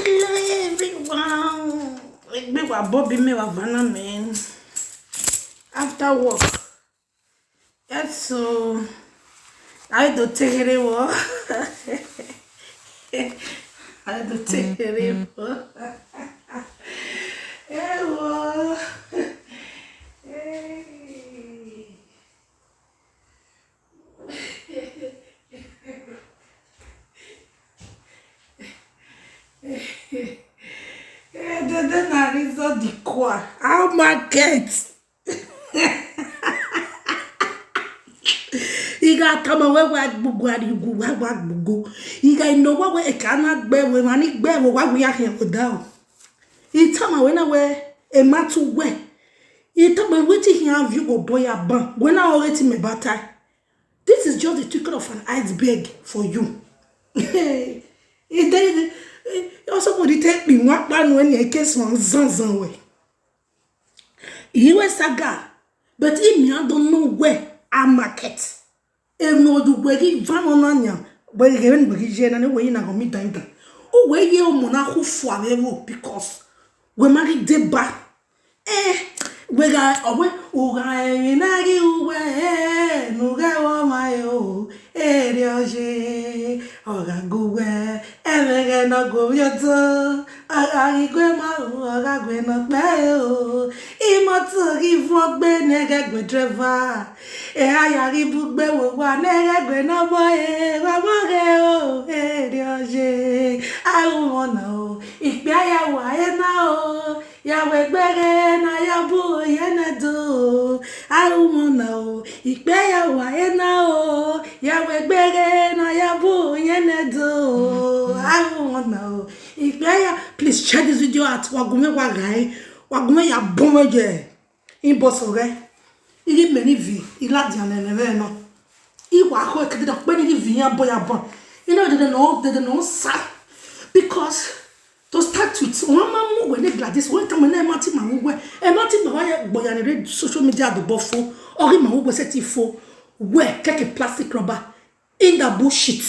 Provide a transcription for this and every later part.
Hello everyone. Me wa Bobby me wa Vanna man. After work. Yes, so I do take it wo. I do take it wo. Hello. The nariz of the core. How market? Iga tama we wa gbogbo arigu wa gbogbo. Iga ino wa we kana gbe we mani gbe we wa we ahen oda o. Itama we na we e matu we. Itama we ti hian view go boy aban. We na already me bata. This is just the twinkle of an iceberg for you. Somebody take me one plan when you case one zan way. You was saga, but if me I don't know where I market. If no do where van on anya, but again we generally way na go me danga. Oh where you mona who for because we marry deba. We got away uga nagi uwe nuga wa mayo erioje oga guwe emege no go yoto aga gwe ma oga gwe no pe o imoto gi fo gbe nege gwe driver aya ri bugbe wo wa nege gwe no boy wa moge o erioje awu mona o ipe aya wa na o ya we gbere na ya bu yene do awu mona o ipe ya wa na o ya we gbere na ya bu yene do awu mona o ipe ya. Please check this video out. Wagume wa gai wagume ya bomeje in bosore ili meni vi ila diane neve no I wa ko ekede pe ni vi yan boya bon you know they know sa because to start with one man we like this one time na mati ma we e mati ma wa boya ni social media do bofo ori ma we set ifo we keke plastic rubber in the bullshit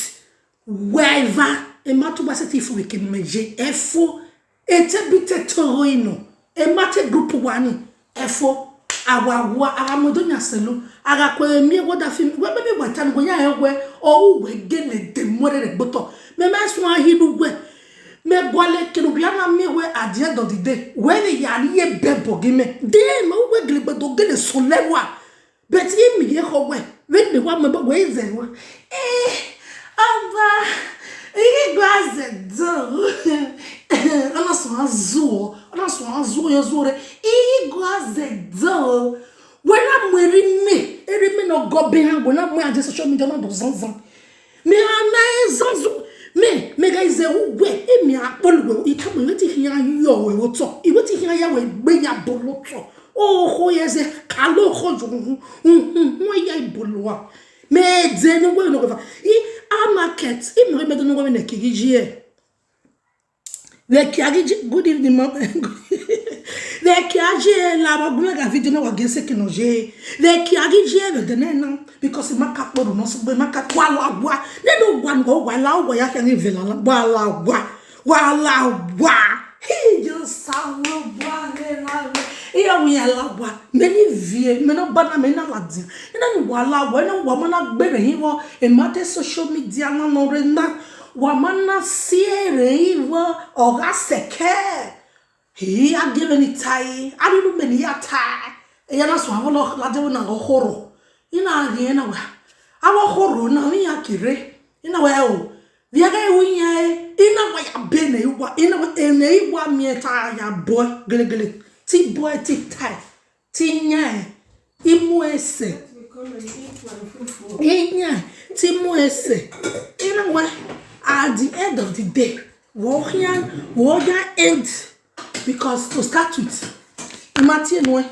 wherever e mati ba set ifo we ke meje efo ete bite toroino e mati group wani efo awawa aramodonya selo aga ko emi woda film we be watan go ya we o we gele de more de gboto me ma so ahidu we me gwale kinu bia na me we at the end of the day when ya ni e bebo gi me de me we gele gboto gele so lewa but e mi ye ho we me wa me we ze wa aba e gwaze do ana so azu yo zure e gwaze do when I'm wearing me eri me no go be han when I'm just social media no do zanzan me ana zanzu me guys we e mi apolu we ita me ti hian yo we wo to I we ti hian ya we gbe ya bolo to oh ho ye se kalo ho ju hu ya ibolo me de no we no go fa I market I me do no go na kigije good evening mom le kiaje la bagume ga video na wa gense kinoje le kiaje le denena because maka kporu no so maka kwala agwa ne no gwa ngo wala agwa ya kan vela la wala agwa he just sawo gwa le la iya wi ala agwa many vie me no bana me na ladi ina ni wala agwa ina wa mana gbere yin wo e mate social media na no re na wamana siere iwo oga seke he a given it tai abilu meni ya tai e yana so avolo la de na horo ina ri na wa awo horo na mi akire ina wa o viaga e wunya ina wa ya bene iwa ina wa ene iwa mi ta ya boy gele ti boy ti tai ti nya imu ese inya ti mu ese ina wa. At the end of the day, we end because to start with, imagine anyway.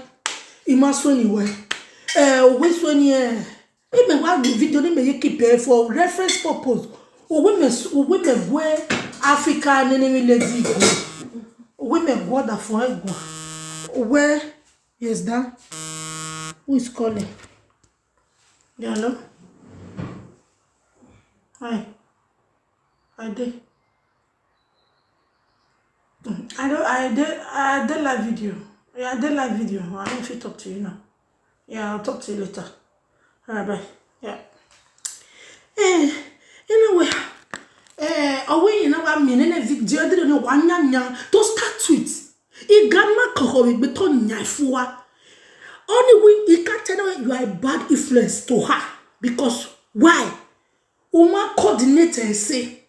Which one here? Even while the video may keep for reference purpose. Women wear Africa and enemy lady go. Women go that for go. Where is that? Who is calling? Hello. Hi. I did. I did live video. Yeah, I did live video. I don't fit talk to you now. Yeah, I'll talk to you later. Alright, bye. Yeah. Eh, anyway. Away in our minute video, didn't know one young to start with. It gamma coho with beton nyafua. Only way you can't tell her you are a bad influence to her. Because why? Uma coordinate and say,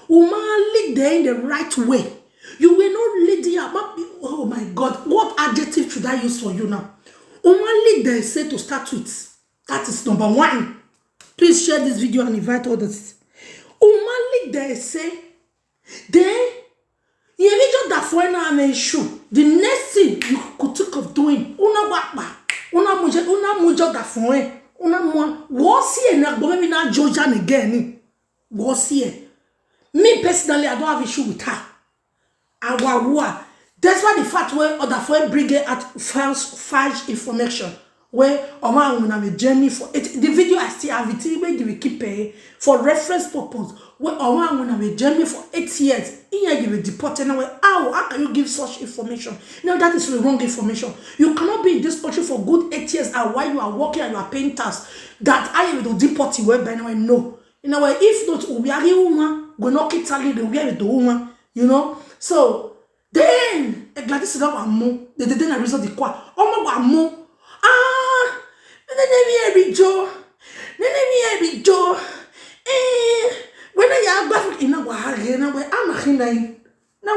Uma lead there in the right way. You will not lead her. Oh my God, what adjective should I use for you now? Uma lead there and say to start with. That is number one. Please share this video and invite others. Uma lead there and say, then you just that for an issue. The next thing you could think of doing, una wakba, una muja that for it. Una mo was here na go me na Georgian again. Was here. Me personally, I don't have issue with her. That's why the fact where other for bring at false information. Where Oma will have a journey for it. The video I still have it, even we keep paying for reference purpose. Where Oma will have a journey for 8 years. Here you will deport and how can you give such information? Now that is the wrong information. You cannot be in this country for good 8 years and while you are working and you are paying tax. That I will deport you by now. No. In a way, if not, we are a woman, we not Italy, we are the woman, you know. So then Gladys is not a mo. They didn't result the qua. Oh my mo. Nene mi Joe. When I am back in a while, I'm a hinay. Now,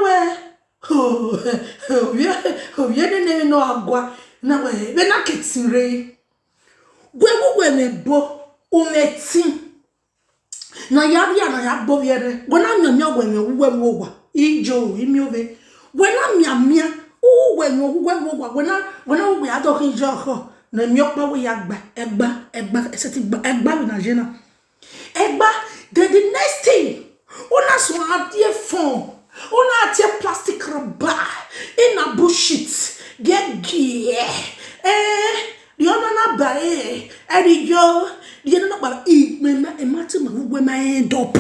we didn't know agua. Now, when I get ray. Where we bo umetin. Na yabia na yabo yere. When I'm your when you were Ijo, imove. When I'm your when we are talking Joho. Na miokpa we yagba egba egba na jena egba then the next thing ona so adie phone ona atie plastic rubber in a bullshit get gear the ona na ba yo the ona ba me mati ma we ma end up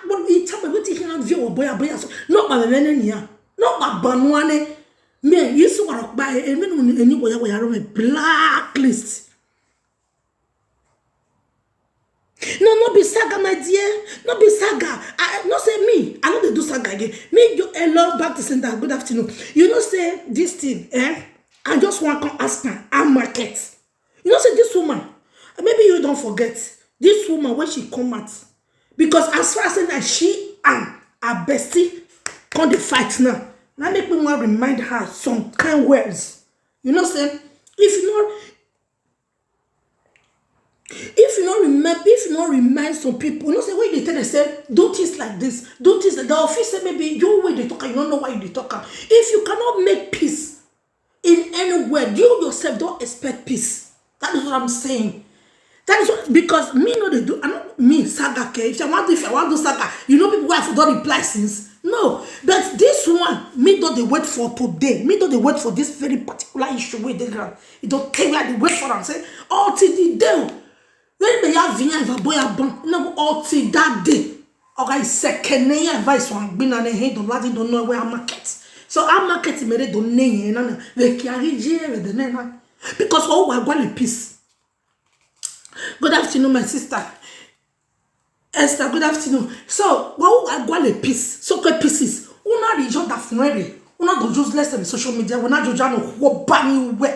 what we tell me what he can view boy so not ba me nia not ba banuane. Me, you see what I buy, and when anybody will have a blacklist. No, not be saga, my dear. Not be saga. Not say me. I know they do saga again. Me, you love back to center. Good afternoon. You know, say this thing, I just want to ask her. I'm market. You know, say this woman. Maybe you don't forget this woman when she come out. Because as far as that she and her bestie come to fight now. Now make me want to remind her some kind words. You know, say if you not remind some people, you know, say when they tell them say do things like this, do things like the office say maybe your way they talk, you don't know why they talk. If you cannot make peace in anywhere, you yourself don't expect peace. That is what I'm saying. That is what, because me know they do. I know me saga. If I want to do saga, you know people who have don't reply since. No, but this one, me don't they wait for today. Me don't they wait for this very particular issue where they grab. You don't take like they wait for them. Say, all till the day. When they have vineyard, if a boy a bomb, no, all till that day. Okay, second advice one been on the head of Latin don't know where I market. So I market made don't name and they carry jail with the name. Because all we're going to peace. Good afternoon, my sister. Esther, good afternoon. So, what I got a piece, so good pieces. Una the job that funny. Una go just less than social media. Una jo jano who bani we.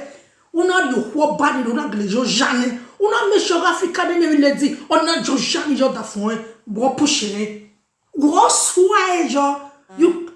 Una yo who bani una gle jo jane. Una me sure Africa de ne lady. Una jo jane jo that funny. Go push it. Go sway jo. You.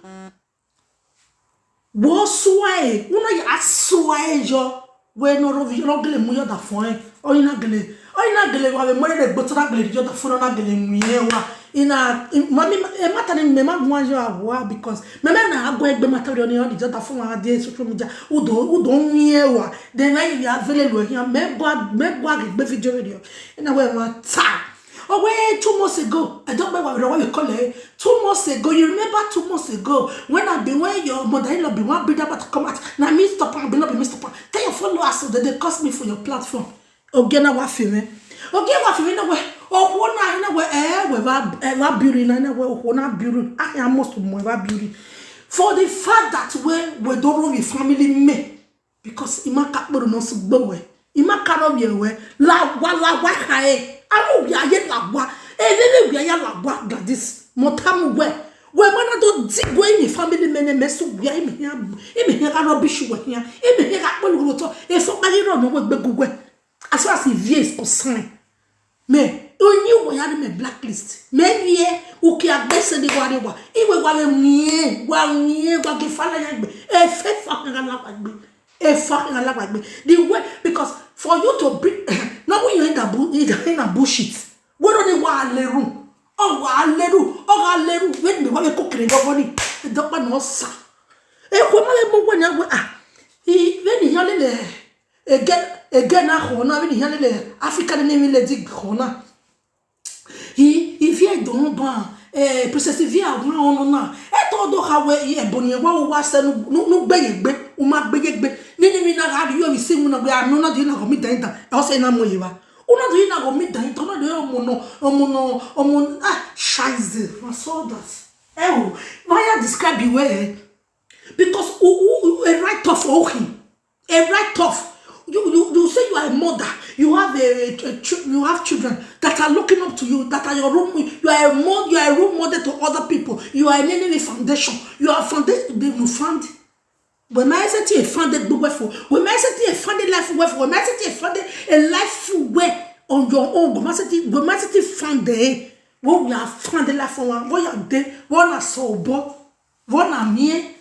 Go sway. Una ya sway jo. We no rovi no gle mu yo that funny. O ina gle. I na gele wa me de botra gele jo da funa na gele muyewa ina mami e mata ni me ma gwa jo awa because me na agwa egbe mata ri oni jo da funa ade social media udo muyewa then na you available here me gwa egbe video radio ina we ma ta oh wait 2 months ago I don't remember what we call it 2 months ago you remember 2 months ago when your mother-in-law be one bring about to come out na me stop am be not be Mr. Pan tell your followers so that they cost me for your platform. Okay, na wafime. Okay, wafime na we. Oh, na we we va beauty na we na beauty. I am most mo va beauty. For the fact that we don't know the family me, because ima kaporo no sugbowe, ima karo yewe, la wa hae, anu ye la wa, lele ya la wa like this, motamu we mana do digwe ni family mene mesu bia ime here rubbish we here, ime here akpolo to, e so bari ro no we gbegugwe, as far as the views concerned. Me onye wo ya me blacklist me wie uki agbese de warewa iwe wale mie gwa gefala ya gbe e fe fucking ala bagbe e fucking ala bagbe the way, because for you to bring now when you in that bullshit we don't need wa aleru when me wa me kokere govoni e do pa no sa e ko ma mo gwa nya when you le again na when you le African name le dig khona il vient donc ban processus vient on na e to do ha we e boni wa se no gbeyegbe o ma gbeyegbe ni na ga yo mi se mu na gbe anu na di na go mi dan dan e o se na mo yiwa una do na go mi dan to na do omo scheiße I saw that why I describe you way because a right off a right off. You say you are a mother, you have children that are looking up to you, that are your role. You are a role model to other people. You are an enemy foundation. You are foundation. You found. When I say you founded the way for, when I say you founded life way for, when I say you founded a life way on your own, when I say you founded, what we have founded life for, what you are there, what are sober, what are me,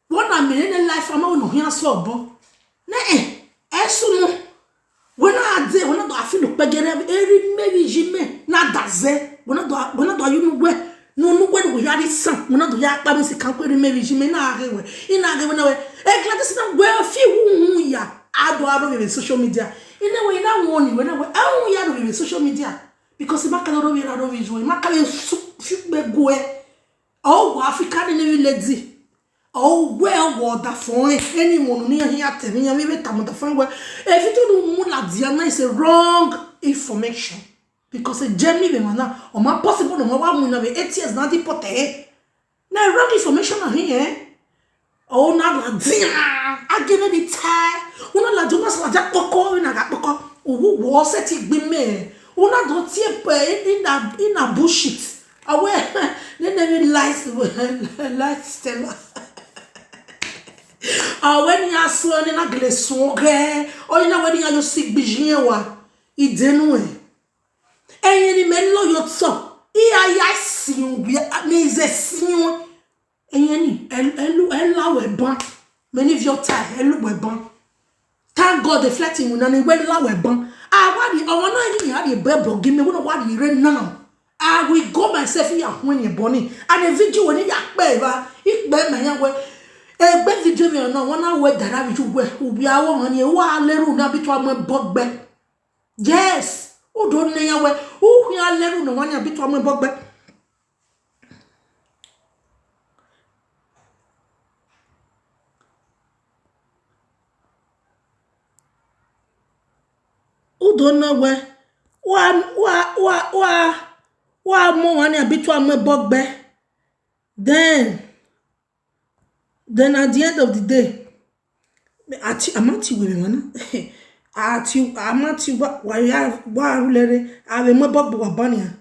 what are me in life. I'm not here sober. Nah. Esuno wona ade wona do afi no pegere eri mebi jime na daze wona do ayu we no we yari san wona do ya pa me se kan eri mebi jime na arewe ina arewe na we Gladys na we fi hu ya ado we social media ina we na woni we na we hu ya do we social media because ma ka do we jo ma ka fi be go African ni lady. Oh, well, what the phone? Anyone near here tell me, maybe come on the phone. Well, if you don't know Diana is a wrong information because a journey be mana or my possible no one will be 8 years not deported. Now wrong information here. Oh, now la Diana, I give it the time. Una la Jonas la Jack Coco in a Coco. Who was it be me? Una don't see in a bullshit. Aware, then they lies Stella. When you are so in a glason, or in a wedding, you sick bijinwa, it didn't. Any mellow your son, I see you, amazing. And low a bun. Many of your time, hello, weapon. Thank God, the flatting when I went low a bun. I want to have a bubble, give me what you read now. I will go myself here when you're bonny, and a video when you are better, it better my way. Egbe video mi ona wona we dara bi ju we obi awo han ni wa leru na bi to am bogbe yes o do ne yan we o hu ya leru na wan ya bi to am bogbe o do na we wa mo wan ya bi to am bogbe then at the end of the day, amati we man. Amati wa rulere. Ave mo bog wa bania.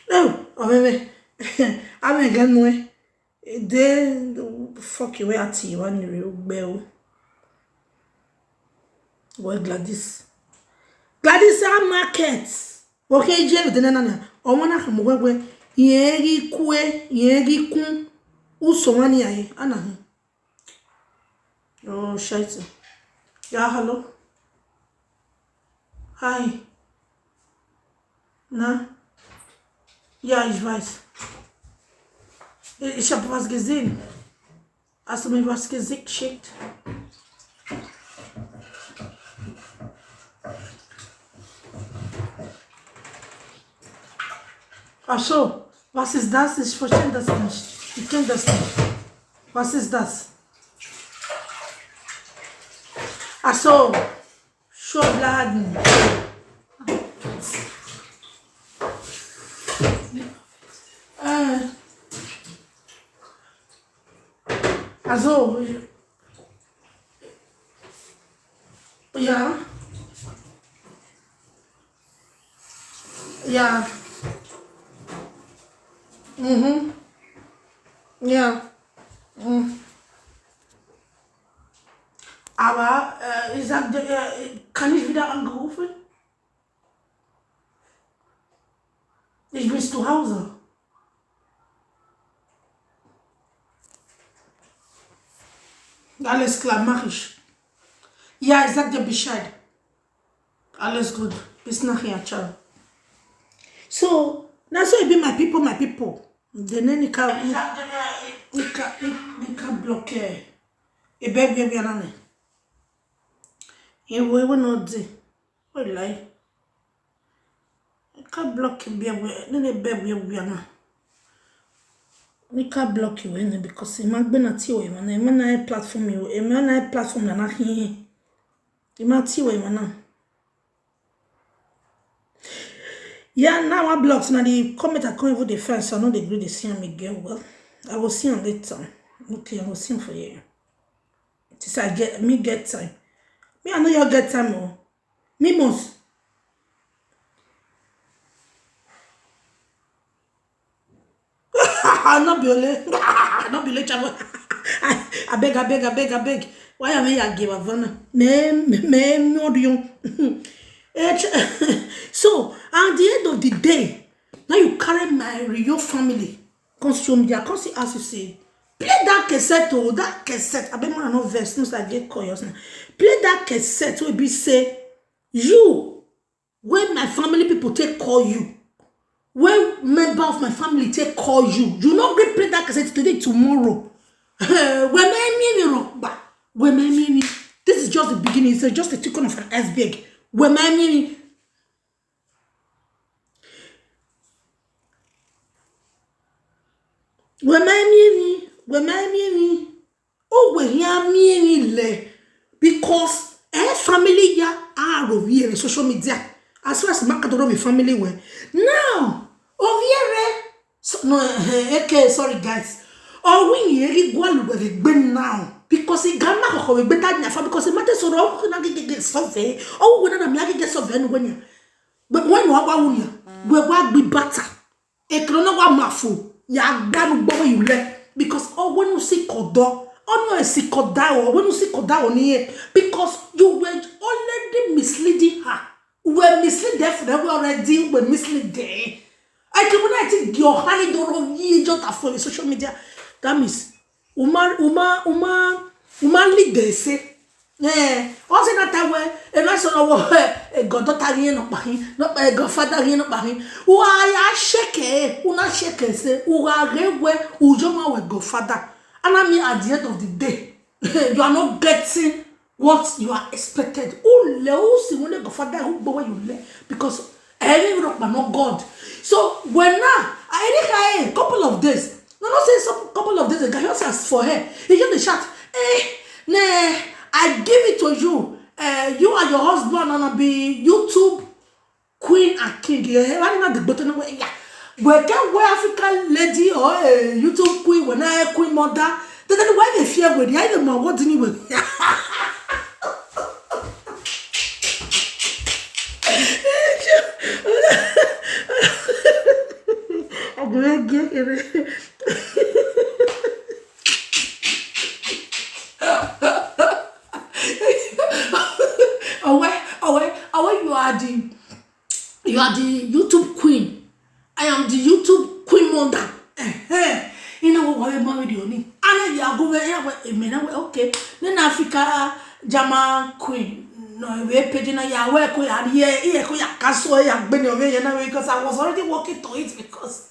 No, ave gan no. De fuck you ati wan real bell. Well, Gladys are markets. Okay, Jerry, the nana. O wana kamugwe yeri kun usomani aye ana. Oh, shite. Yeah, hello. Hi. Na? Ja, ich weiß. Ich habe was gesehen. Hast du mir was geschickt? Ach so, was ist das? Ich verstehe das nicht. Ich kenne das nicht. Was ist das? Ach so, Schubladen. Also, ja. Ja. Ja. Aber ich sagte, kann ich wieder angerufen? Ich bin zu Hause. Alles klar, mach ich. Ja, ich sag dir Bescheid. Alles gut. Bis nachher. Ciao. So, now so it be my people, my people. Then you can block a baby anane. You will not do. What lie? I can't block you, then a baby will be an. We can't block you in because it might be not you, man. A man platform you, a man platform and not here. You might you, man. Yeah, now I blocks now the comment I can't even defend, so I know they agree to see me again. Well, I will see on that time. Okay, I will see for you. This I get time. Me, I know you get time, oh. Me must. Not be late. Not be late. I beg. Why am I give a van? So, at the end of the day, now you carry my real family. Consume their consi as you say. Play that cassette, oh, that cassette. I bet more no verse, no I get curious now. Play that cassette where be say, you, when my family people take call you, when member of my family take call you, you not going play that cassette today, tomorrow. This is just the beginning. It's just a token of an iceberg. When my meaning. Oh, we hear me because family ya are over here in social media as far as Macadoro with family way. Now, over here, so, no, okay, sorry guys. Oh, we here go with now because it got my better than because it matters so all get something. Oh, when I'm like get something when you but when you are we will be better. A chrono mafu. Ya ganu boy you let because when you see kodo, no see koda or when you see koda on here because you were already misleading her. We were misleading for them already. We were misleading. I think your honey don't ye just for social media. That means uma lead they say. Also that way, and I saw a goddaughter here not behind, not a godfather here not behind. Why I shake una shake say, who are where Ujoma with godfather. And I mean at the end of the day, you are not getting what you are expected. Oh, Leos, when the godfather who boy you let because I rock but not God. So when now I think a couple of days, no, not say some couple of days, the guy just asked for her. He just the chat, nah. I give it to you. You and your husband gonna be YouTube queen and king. Why not the button away? Yeah. But can wear African lady or a YouTube queen when I queen mother? Then why they fear with the item of what anyway? You are the YouTube queen. I am the YouTube queen mother. You know what I'm married on? And then you are going okay. Then Africa Jama queen. No, we pay na ya work we are here ko ya kaso ya gbe over here now because I was already working to it because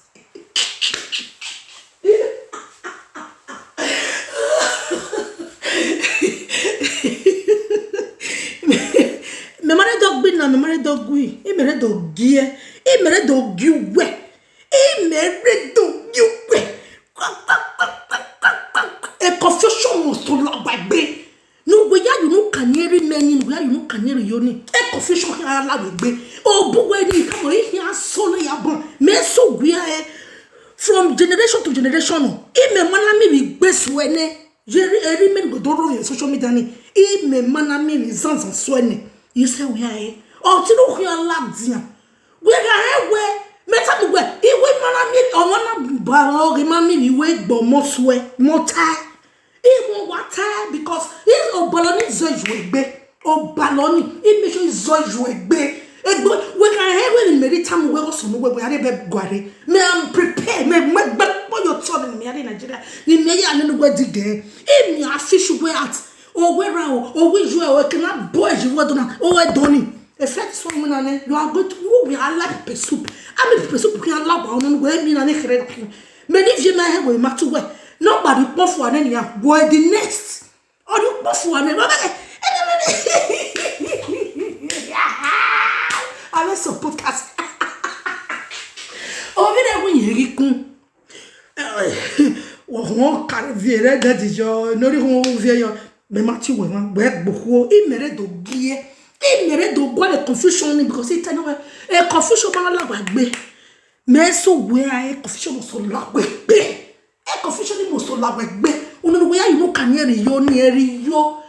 me marry dog we. E mere dog gie. E mere dog you we. E mere dog you we. A confusion must to love by bay. No, where you know canary many, where you know canary yoni. confusion ya la be o buwe ni ka mo hia solo ya bon me so gua from generation to generation me mana mi bi gbe so ene eri men go do on social media ni me mana mi ni zanzan so ene you say we are o ti no hia la dia we ga we meta mi we iwe mana mi o wana ba o ri ma mi we gbo mo so mo tai iwo wata because is obaloni zoju egbe obaloni ime so zoju egbe we can have when me time we go so no we are be gware me am prepare me what you telling me in Nigeria ni me ya no go dige imi afish we at o we ra o we ju o cannot boy you we dona o we doni effect so me na you are going to we are like pepper soup I mean pepper soup can allow no go me na ne khere me ni vie ma he we ma to we nobody pon for an enya go the next or you pon for an I will support podcast. Oh, we don't hear it. Oh, car viere that is your no vieil. Me mati we man we boko I mere do gie I mere do go the confusion because it no e confusion ba la gbe me so we ai confusion so la gbe e confusion mo so la gbe unu we you no kan eri yo ni eri yo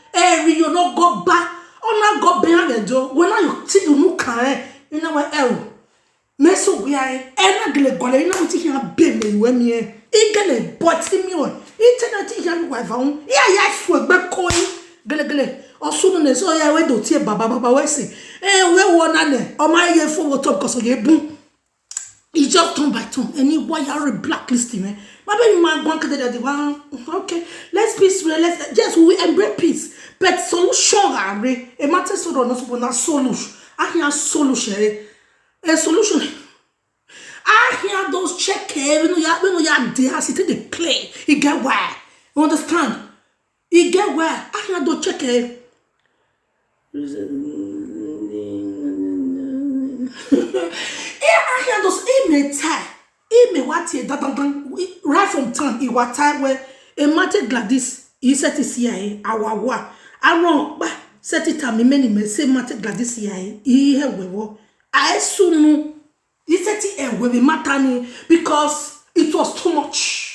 no go ba ona go be agejo when you see you no kan you know what me so we ai ena gele gole you know ti hia be me we me e gele boti mi o internet hia we va un ya so gbe ko gele osu no ne so ya we do tie baba we say we wona ne o ma ye fo top cause ye bun it just turn by turn any wire blacklisting me my baby man go the one okay let's peace let's just we embrace peace but solution are a matter so no suppose na solution I hear solution a solution I hear those check when you are there as it they play you get where you understand you get where I hear those check I hear those email tie email what here right from time it was time where a matter Gladys you set it here our I wrong but set it time many me say matter Gladys here here we wo I sunu you set it we matter ni because it was too much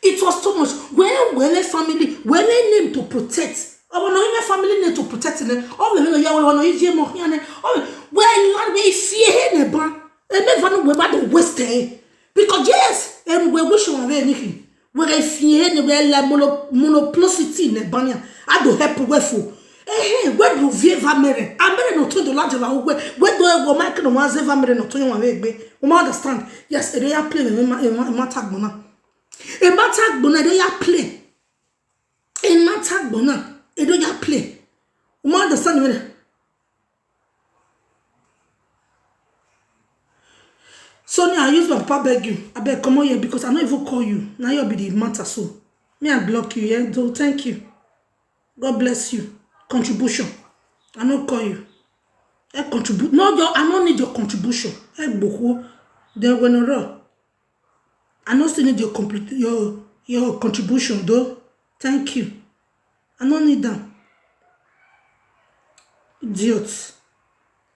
when a family when they name to protect our no family need to protect them all the ya we no ije mo hiane when you are we fear ne ban e never know we bad waste because yes we wish we have anything we fear ne we la monoplosity ne ban ya I do help we for where do vie va mere amere no to do la jela we do go make no wan ze va mere no to yan we gbe we understand yes e dey play matter gbona dey ya play in matter gbona e do ya play we understand me. Sonia, I use my papa beg you. I beg come on here because I don't even call you. Now you'll be the matter so. Me I block you, yeah. So thank you. God bless you. Contribution. I don't call you. I contribute. No, I don't need your contribution. I boho. Then when I don't still need your contribution though. Thank you. I don't need them. Idiots.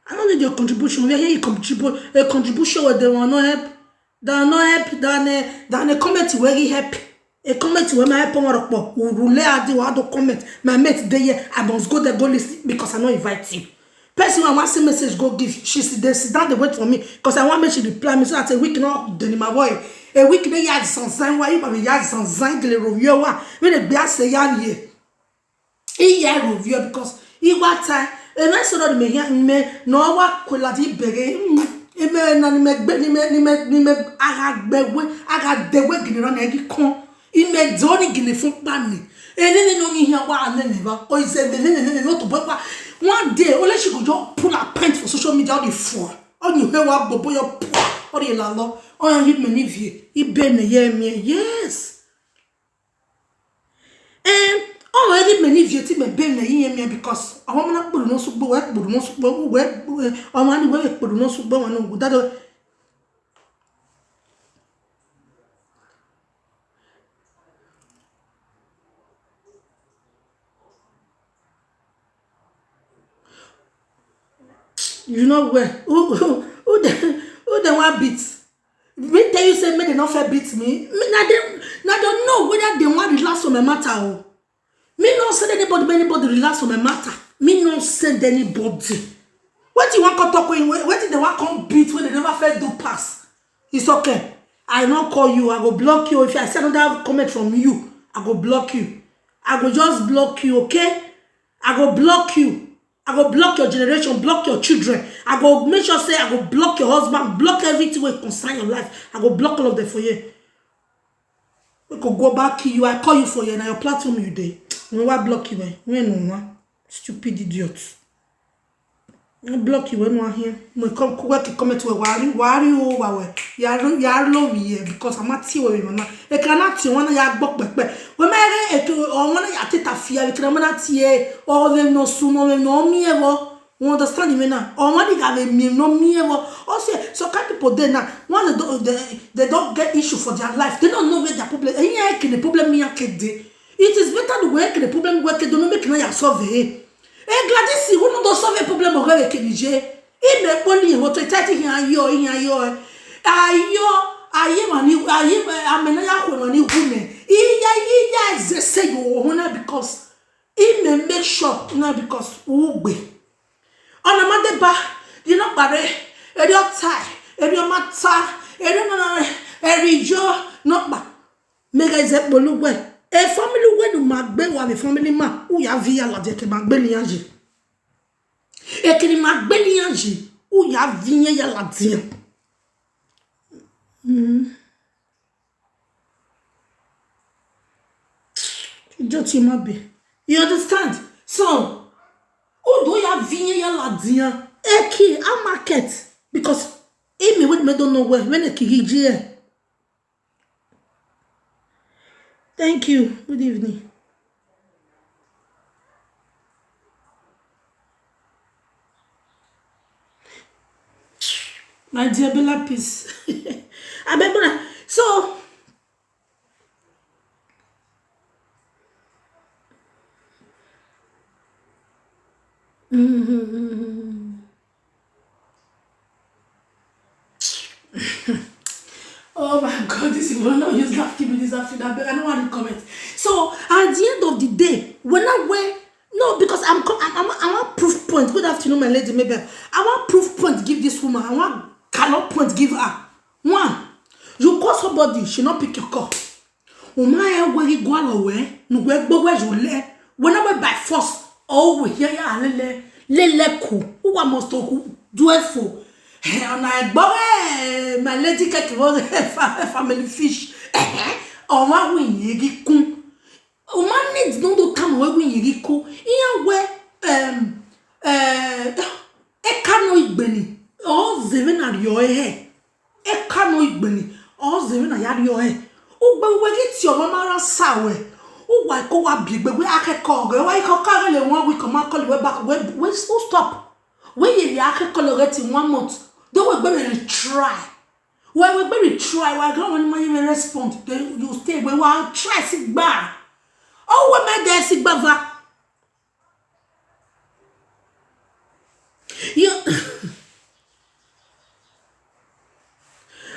I don't need your contribution. We are here you contribute a contribution where they will not help. They will not help. Than a comment where he help. A comment where my help on rock. We will let her do comment. My mate there. I must go there go listen because I not invite you. Person I want send message go give. She sit down they wait for me because I want me she reply me so I say we cannot do my boy. A week they yard sans why you be yard sans le review wa. When the bear say yard here. He yard review because he what time. And I saw that me no wa koladi bere eme na ni me aga dewe gini ran egi kon ime doni gini fun pani ene no ni hia wa ane ba o ise me no to boy one day only she could just pull a pint for social media all the four on you hear wa bobo your poor or the lalo on you many vie ibe na ye me yes already many vieti me be na yin because I want na puru no sugbo we puru no sugbo we o ma ni we puru no sugbo wa no go dado You know where? Who they want beat? Me tell you say me they not fair beat me. Now don't know whether they want relax on my matter or. Me not send anybody relax on my matter. Me not send anybody. What you want to talk with? What did they want to come beat when they never fair do pass? It's okay. I not call you. I go block you. If I see another comment from you, I go block you. I go just block you, okay? I go block you. I go block your generation, block your children. I go make sure say I go block your husband, block everything that concern your life. I go block all of them for you. We could go back to you. I call you for you and your platform you day. We will block you. We no stupid idiots. I block you when we are here. We come comment to worry over ya love here because I'm not here with mama. E cannot see one ya block back. We may e to on one ya teta fear. We cannot see all them no soon no me ever. You understand me now? Or one they me no me ever. Also, so kind people there now. Once they don't get issue for their life. They don't know where their problem. Here the problem me akede. It is better to work the problem work. Don't make na ya solve it. Eh, Gladys, who don't solve a problem of a Kenije? It may only what I tell you, I am an woman. Iya, say you wanna because it may make sure, not because who be. On a Monday bar, you know, barre, a your tie, a your matter, a your not ba. Mega is a bolu. A family where do magbe wa the family man who ya via la de ke magbeli anji. E ke ni magbeli anji who ya via ya la dia. You understand? So, who do ya via ya la dia? E ki a market because me when me don't know when e ki hiji. Thank you. Good evening. My dear Bella, peace. I remember. So, oh my God, this is one of you have to be this afternoon. I don't want to comment. So at the end of the day, when I wear no, because I want proof point. Good afternoon, my lady. Maybe I want proof point. Give this woman. I want cannot point. Give her one. You call somebody, she not pick your call. Umaya where you go away. No where you le. Whenever by force, oh we hear ya le ku. Who are most do it for? And I boy, my lady keke was family fish. Oh my win yegi kun. Oh man needs no to come where we yegi kun. Iyan where e kano igbeni. Oh zeven at your hair. E kano igbeni. Oh zeven at your hair. Oh but we get your mama sawe. Oh why go wa big but we ake call go. Why you call le one week come call you back. We stop. When you ake call get in 1 month. Don't we better try. Well, we better try. We're going to respond. Then you stay. We want to try sick bar. Oh, what my dear sick bava? You.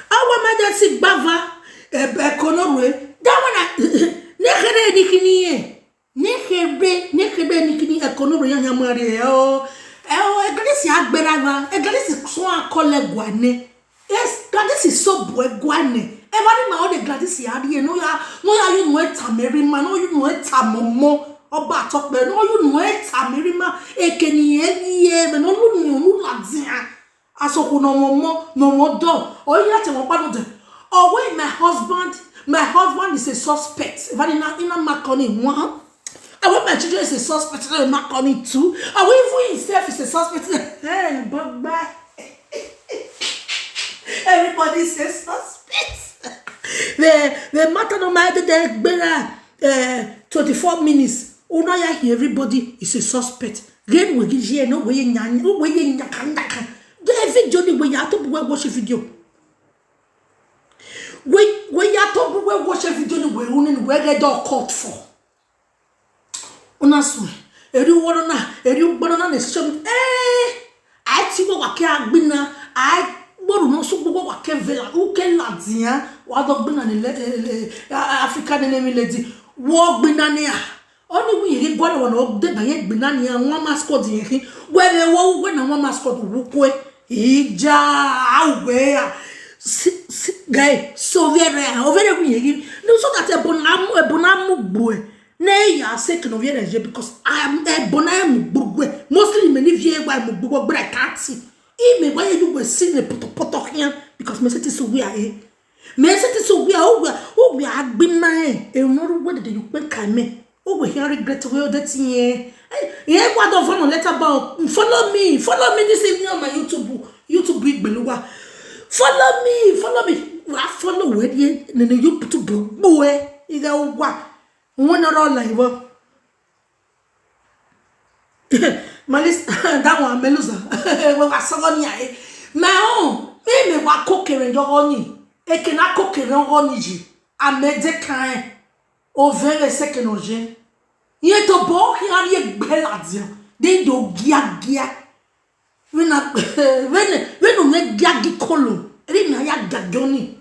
Oh, what my dear sick bava? Economy. That one. Nekere nikini. Nekere nikini economy. Yang yamari. Oh. Gladys Agberawa, Gladys Swan Colleg Guane. Yes, Gladys is so boy Guane. Everybody my other Gladys Yadi, no ya you know it Tamerima, no you know it Tamomo, or Batok, no you know it Tamerima, Ekeni, but no Lazia. Asoko no more door, or you have to one of them. Oh, wait, my husband is a suspect. But in a Maconi, one. I want my children is a suspect, and not on it too. I will even himself is a suspect. Hey, but bye. Everybody says suspect. The matter no matter the 24 minutes. Una here, everybody is a suspect. Then we give you no way in no way in Yakandaka. The video where you have to watch a video. When you have to watch a video, where they don't caught for. Unaswe, every banana decision. I ti wo wa ke agbina ai gboru no so gbogbo wa ke vela o ke ladian wa do gbina ni Africa ni mi lady wo gbina ni a oni wi ri gbodo won de ba ye gbina ni won mascot yin where wo we na won mascot wo ko ija awe guy so very over wi no so that ebonamu gbo ne ya se que no viene because I am ebonamu gbo mostly me ni vie gba mu gbo bra kati I me why you were seeing the poto here because me say so we are me say so we are agbina e no what did you pen kan me o we hear regret we that here what of on letter about follow me this evening on my YouTube big beluwa follow me I follow where you to boy ida wa one all like Malis that one melusa we wa sogoni ai ma on me wa kokere ndogoni e ke na kokere ngoni ji amede kan o vere sekenoje ye to bo ki ari gbeladia de do gia when me gia kolo ri na ya gagoni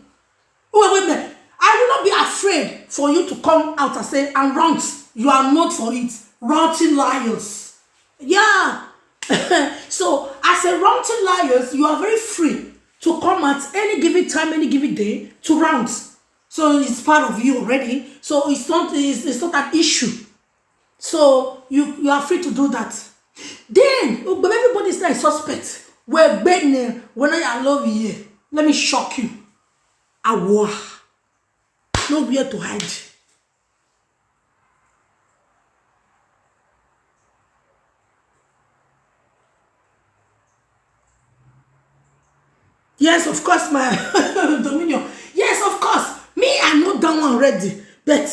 wait I will not be afraid for you to come out and say and runt you are not for it rotting liars. Yeah. So as a rotting liars, you are very free to come at any given time, any given day to rant. So it's part of you already. So it's not an issue. So you are free to do that. Then but everybody's like suspect. We're betting when I love you. Let me shock you. Awa. Nowhere to hide. Yes, of course, my Dominion. Yes, of course. Me, I know that one already. But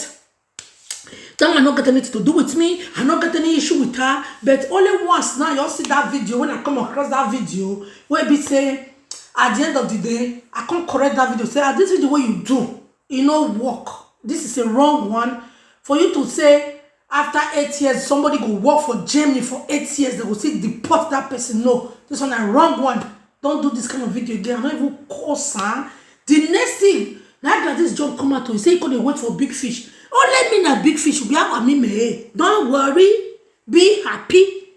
that one not got anything to do with me. I not got any issue with her. But only once now you see that video. When I come across that video, where be say at the end of the day, I can't correct that video. Say, this video what you do, you know, work. This is a wrong one. For you to say after 8 years, somebody go work for Germany for 8 years, they will say deport that person. No, this one a wrong one. Don't do this kind of video again. I'm not even cause her. The next thing, now that this job come out to you, say you gonna wait for big fish. Oh, let me na big fish. We have me. Don't worry. Be happy.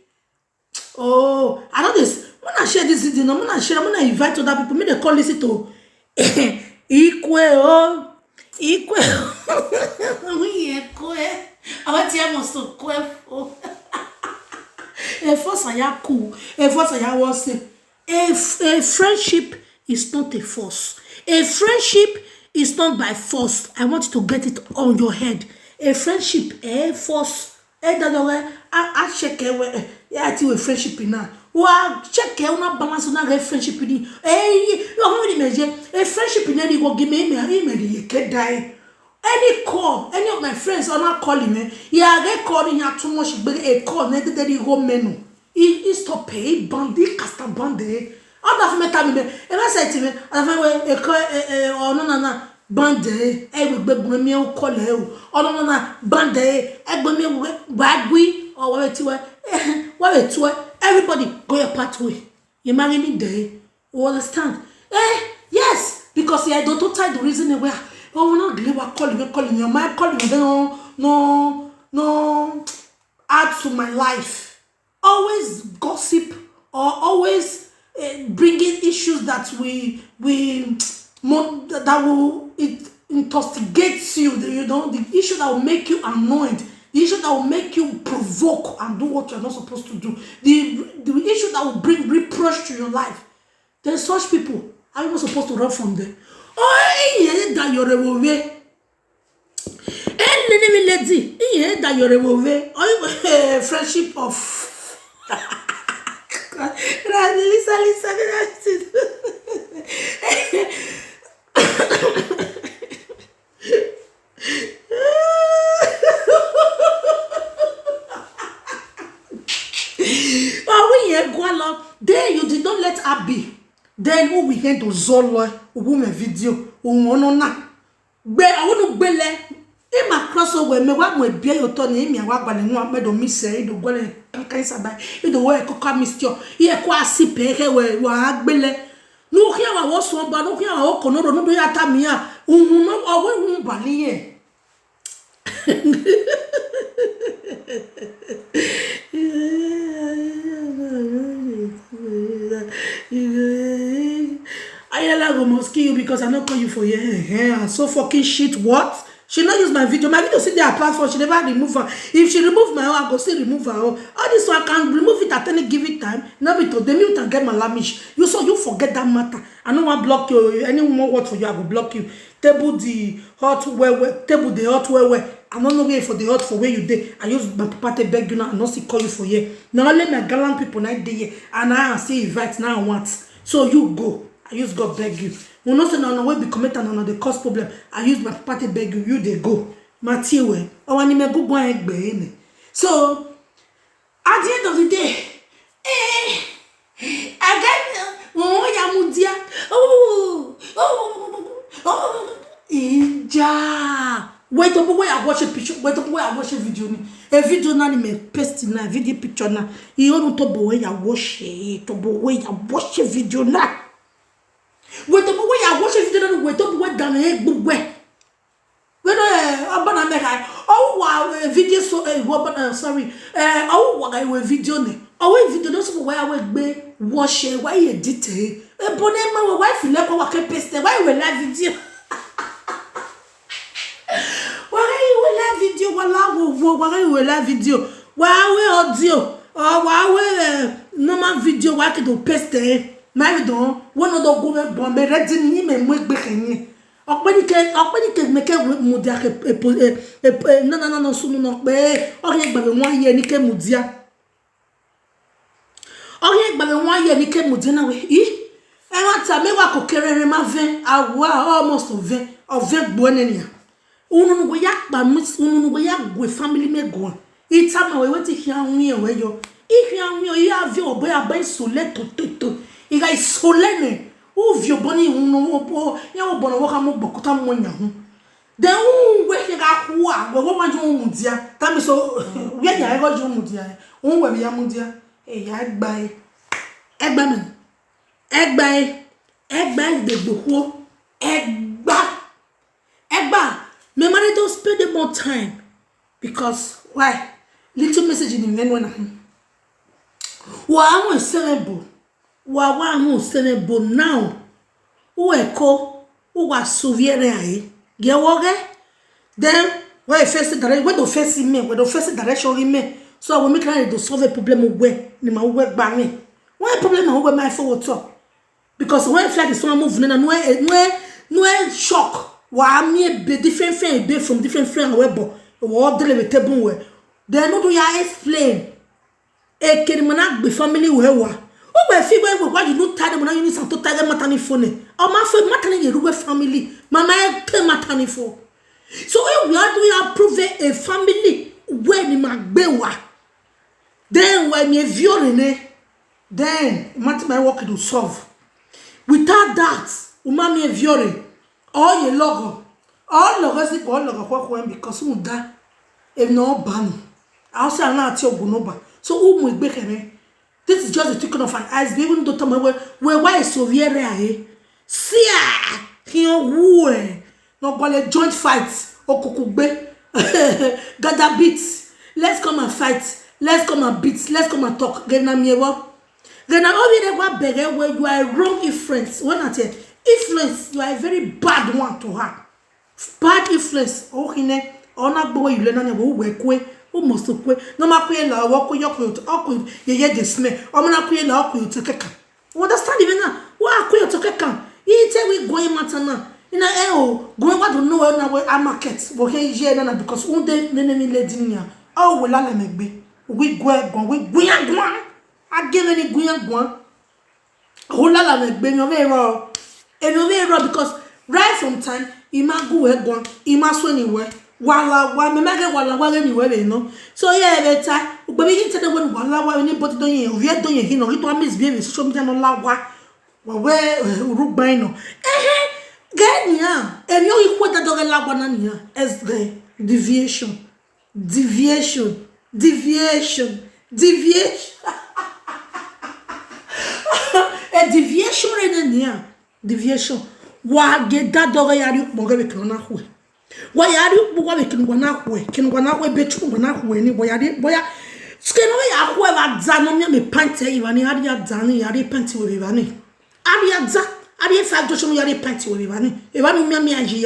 Oh, I know this. When I share this video, I'm gonna invite other people. Maybe they call listen to Equal. I want to have to quell. A force I cool. A force I was say. A friendship is not a force. A friendship is not by force. I want you to get it on your head. A friendship, a force. I check it. Yeah, I think friendship now. Well, check it. Una balance on a friendship in. Hey, you already imagine a friendship in any go give me you can die. Any call, any of my friends are not calling me. Yeah, they calling you too much. But a call, never did he go menu. Il stop pay bandi casta bande on a fait mettre me et là ça été on a fait et on non bande e we gbegbe mi o kole o on non bande e gbe mi bagui or what we everybody go your pathway you marry me there you understand yes because I don't tie the reason where oh we not deliver calling your my calling no add to my life. Always gossip or always bringing issues that that will instigate you. You know, the issue that will make you annoyed, the issue that will make you provoke and do what you're not supposed to do, the issue that will bring reproach to your life. Then such people are you not supposed to run from them? Oh, that you're a movie. And lady, that you're a movie. Oh, friendship of. Lisa. There you did not let her be. Then who we had to Zolo, woman video, I want to bele. e ma crossover me wa mo bia yo to na emi awa gbale nu amedo mi se do gbole kankan saba e do we kokka mistio e ko asipe ke we wa agbele nu kia wa wo so ba nu kia wa ko no do no ya ta mi a uhun no owe hun ba ni ye Ayala go must kill you because I not call you for your hair. So fucking shit. What? She not use my video. My video see their platform. She never remove her. If she remove my own, I go still remove her own. All this one I can remove it at any given time. Now be to the mute and get my lamish. You so you forget that matter. I don't want to block you. Any more word for you, I will block you. Table the hot where table the hot where. I don't know where for the hot for where you did. I use my papa to beg you now and not see call you for here. Now let my gallant people night day and I see invite now what. So you go. I use God beg you. We not say no way be commit and the cause problem. I use my party beg you. You they go. Matthew, I want to go egg. So at the end of the day, I got yamudia. Ija. Wait up where I watch a picture. Wait up where I watch a video. A video na ni me paste na video picture na. You don't to boy I watch it. To boy I watch a video na. Wait up where I watch a video. Wait up where down a book where. When abana me kai. Oh wow video so sorry. Oh wow video ne. Oh video don't so where I will be watch it. Why you edit it? Bonema why feel like I can paste. Why we live video? Video wala video wa audio or wa normal video wa ke do paste my don one of the go bon me ready ni me mo gbe kan okpeni ke me ke mudia ke no sunu no pe oye gba me won ye ni ke mudia na we e wa ta me wa kokere ma 20 awa almost 20 of 20 bonenia unu go yak ba unu go yak go family me go ita ma we weti hia wi we yo ihia wi ya vi obo ya ba isole to i ga isole ne u vi oboni unu obo ya obo no ka mo bokota mo nya hu then we ga ku a we wa ju mu dia ta mi so we ya ga ju mu dia un we ya mu dia ya egba men egba de gbo egba me marry don't spend more time because why little message in the when wa am celebrate wa am celebrate now o eko o wa souviere ai ge woge then why first direct we do first me we do first direction me so I will make try to solve a problem where ni ma we gba me why problem na we my forward talk because when flag is one move no shock wa me be different friend be from different friend webo wo dele with table we then no do ya explain e kerimana be family we wa o be fi we why you no tell them na you need some to tell them matani phone o ma fe matani ye ruwe family mama e pe matani phone so we are doing approve a family where ni magbe wa then when me violene then my work to solve without that umami violene all your logo all logo because we da e no ban also na ati ogunoba so umu igbe kere this is just the thinking of an eyes even though tell me where why so viere ahe sia kion wu no gole joint fight okukugbe gather beats let's come and fight let's come and beat let's come and talk get na miewo then I already go beg where you are wrong influence when at influence you are a very bad one to her bad influence oh hine ona gbo you learn na we kwe o must kwe no ma kwe la wo ko yoko to okwe ye de sme o ma na kwe la okwe to keka understand even na wa kwe to keka ite we go matter na ina go wa do know na we a market bo he je na because unde nene lady nya o we la la megbe we go egbon we guyan agere ni guyan o la la megbe nyo me ro because right from time imagu egbon imaso anywhere wala wa me mage wala anywhere no so yeah better ugbe bi yin tede when wala ni body don yen owie don yen hin no ito misbehave social media no la wa we rugban no gani ya emi o ikwo da do la wa na ni ya as the deviation. A deviation in deviation. Wa get that dog yari boga be kana hwe. Wa yari boga be kinwa na hwe betu na hwe ni boya skeno ya hwe ba zano me pante iwani ari ya zani yari pante we bani. Ari ya za ari fa do yari pante we bani. E ba mi mi aji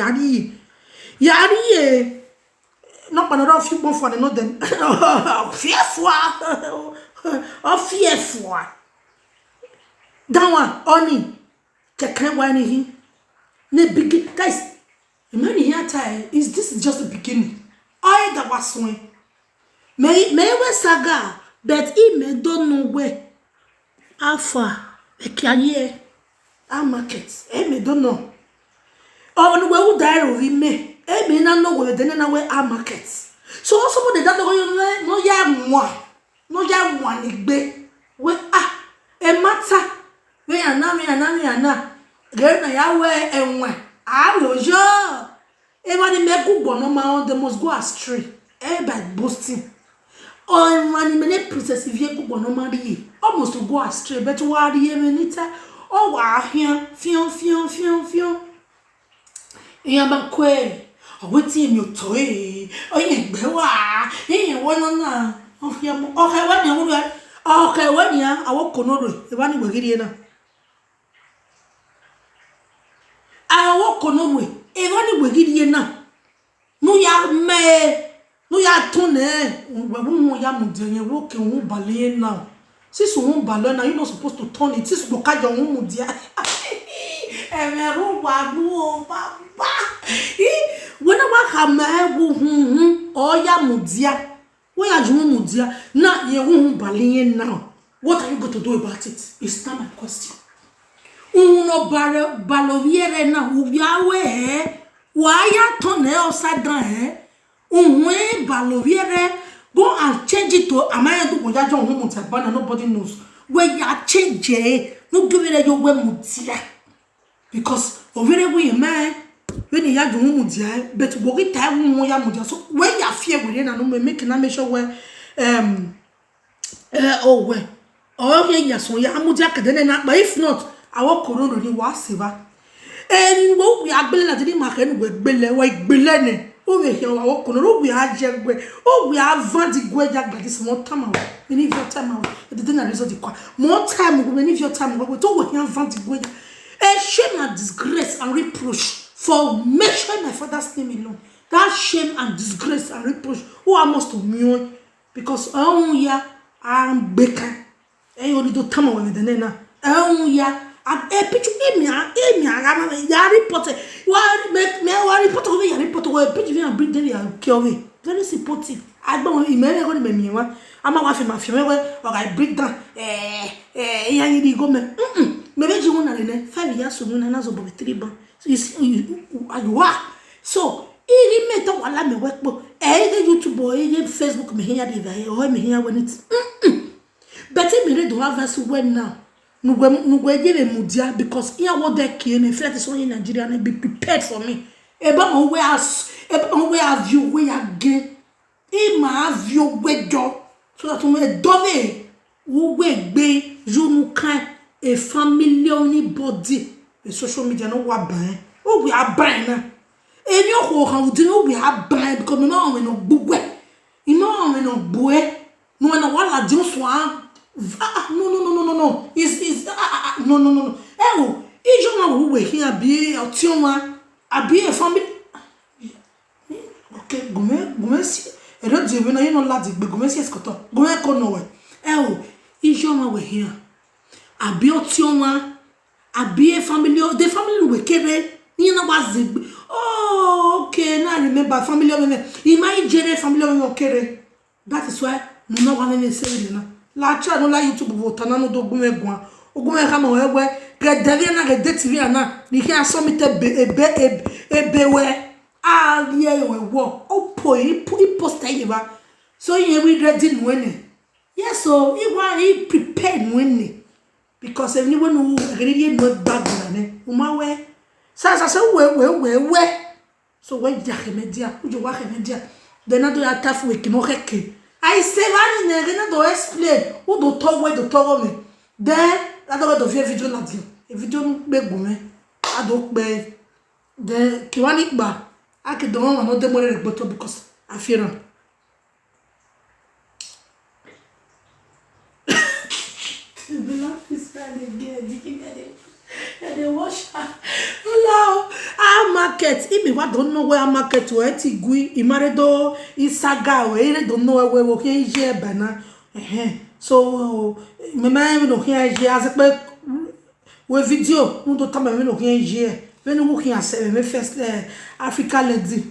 yari not another few more for not them. Fearful. That one only can wine him. Ne begin guys. Many here time is this just the beginning. I that was swing. May we saga, but he may don't know where. How far? The carrier. Our markets. May don't know. Oh, we will die of him. May not know where then away our markets. So also the that no ya one igbe. We a matter. We are na. Girl na ya we enwe. Lojo. Everybody make good one, they must go astray. By boasting. Or when many princess if you go no almost to go astray, but what you menita? Oh, wow, here, fion. Yabakwe. What team you toy? Oh, yeah, bewa. Yeah, one on. Okay, when ya, I walk on over. The one will get in. I walk on over. Everybody will get in. No, ya may. No, ya tone. Ya mudia, walking ballet now. Since you won't balloon, now you're not supposed to turn it. Since you can't your own mudia. When I oh ya mudia. Where are you mudia? Now you won't ballet now. What are you going to do about it? It's not my question. Uno baloviere na uviawe. Why ya turn upside down? Unwe baloviere. Go and change it to Amaya do Mojajo Mutabana, nobody knows. Where you change it, no give it a your way mutia. Because over every man, when you have mutia, but what it time when you have mutia. So when you fear within and make an measure where okay, yes, so you have mutia, but if not, our corona was silver. And what we are building at the market with Belen. Over here, our corona, we are jagwe. Oh, we are vanti gueja, but this more time. We need your time. It didn't result in more time. We need your time. We told you vanti gueja. A shame and disgrace and reproach for mentioning my father's name alone. That shame and disgrace and reproach. Who I must immune because yeah, I'm baker. And you do time with the nena. Yeah. And a picture me, ya reported. Why make me a report over your report over a picture and bring them and kill me? Very supportive. I don't email going to me. I'm a wife in my female or I break down. You go, maybe you want to 5 years soon and as about 3 months. You are. So, it made a while I'm a workbook. YouTube or Facebook, me here, or me here when it's. But I mean, to have us when now. No give mudia because here what they can and flat is only in Nigeria and be prepared for me. About where have you where again? Ma have you where job so that we dove who will be you no kind a family anybody. The social media no what buying. Oh we are buying now. And you how do know we are buying because we know we no book. You know we no boy. No one what just one. No. It's no. Oh, each one who were here be a tumor, a be a family. Okay, go see. I don't do when I know lads, but go see Scott. Go nowhere. Oh, each one were here. A be a tumor, a be a family. The family were carried. You know what's the oh, okay. Now I remember family. In my general family, okay. That is why no one even say it now. La cha no la YouTube votana no do gume gwa ogume kama wewe ke devia na ke TV ana ni ki asomite ebewe a ye we wo opo I post yi ba so you we ready when yes so he prepared when because anyone who really not bad na we sa we So when ya remedia, ujo wa remedia. Then I do ya tafu we kimo reke. I say vani ne do explain. Who do talk we do talk me. Then I do do via video na di. E video be gume. I do be. Then kiwani ba. I can do one no demo re gboto because I fear am. The lamp is bad again. They wash hello our market if you don't know where our market where ti gui imaredo isaga we don't know where we can je bana so me no can je as pe we video no do tama me no can je we no can serve me first Africa lady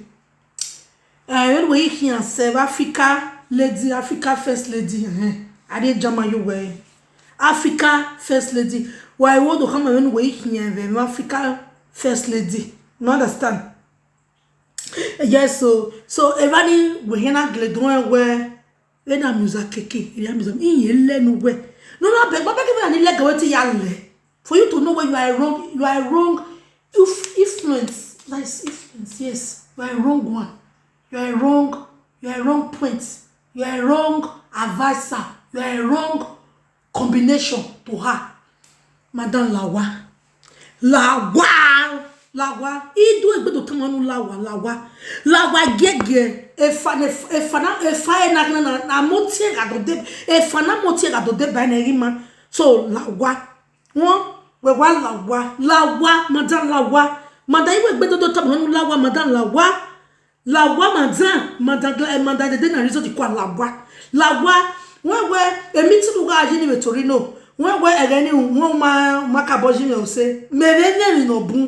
we can serve Africa lady Africa first lady I dey jama you way Africa first lady. Why would come and wait here? Africa first lady. You understand? Yes, so everybody we hear na gledon where when am music keke, you am in ye learn where. No, but give me leg wait yalle. For you to know where you are wrong. Influence, nice influence. Yes, you are wrong one. You are wrong point. You are wrong advisor. You are wrong combination to her. Madame Lawa, idu egbe do tamanu Lawa gege efa na motie gado de efa na motie gado de ba na rima so Lawa won we wa Lawa Madame Lawa iwe egbe do tamanu Lawa Madame Lawa Madame de na result kwa Lawa we emi ti luga aje ni Torino when again one macaboji me say me venye no bun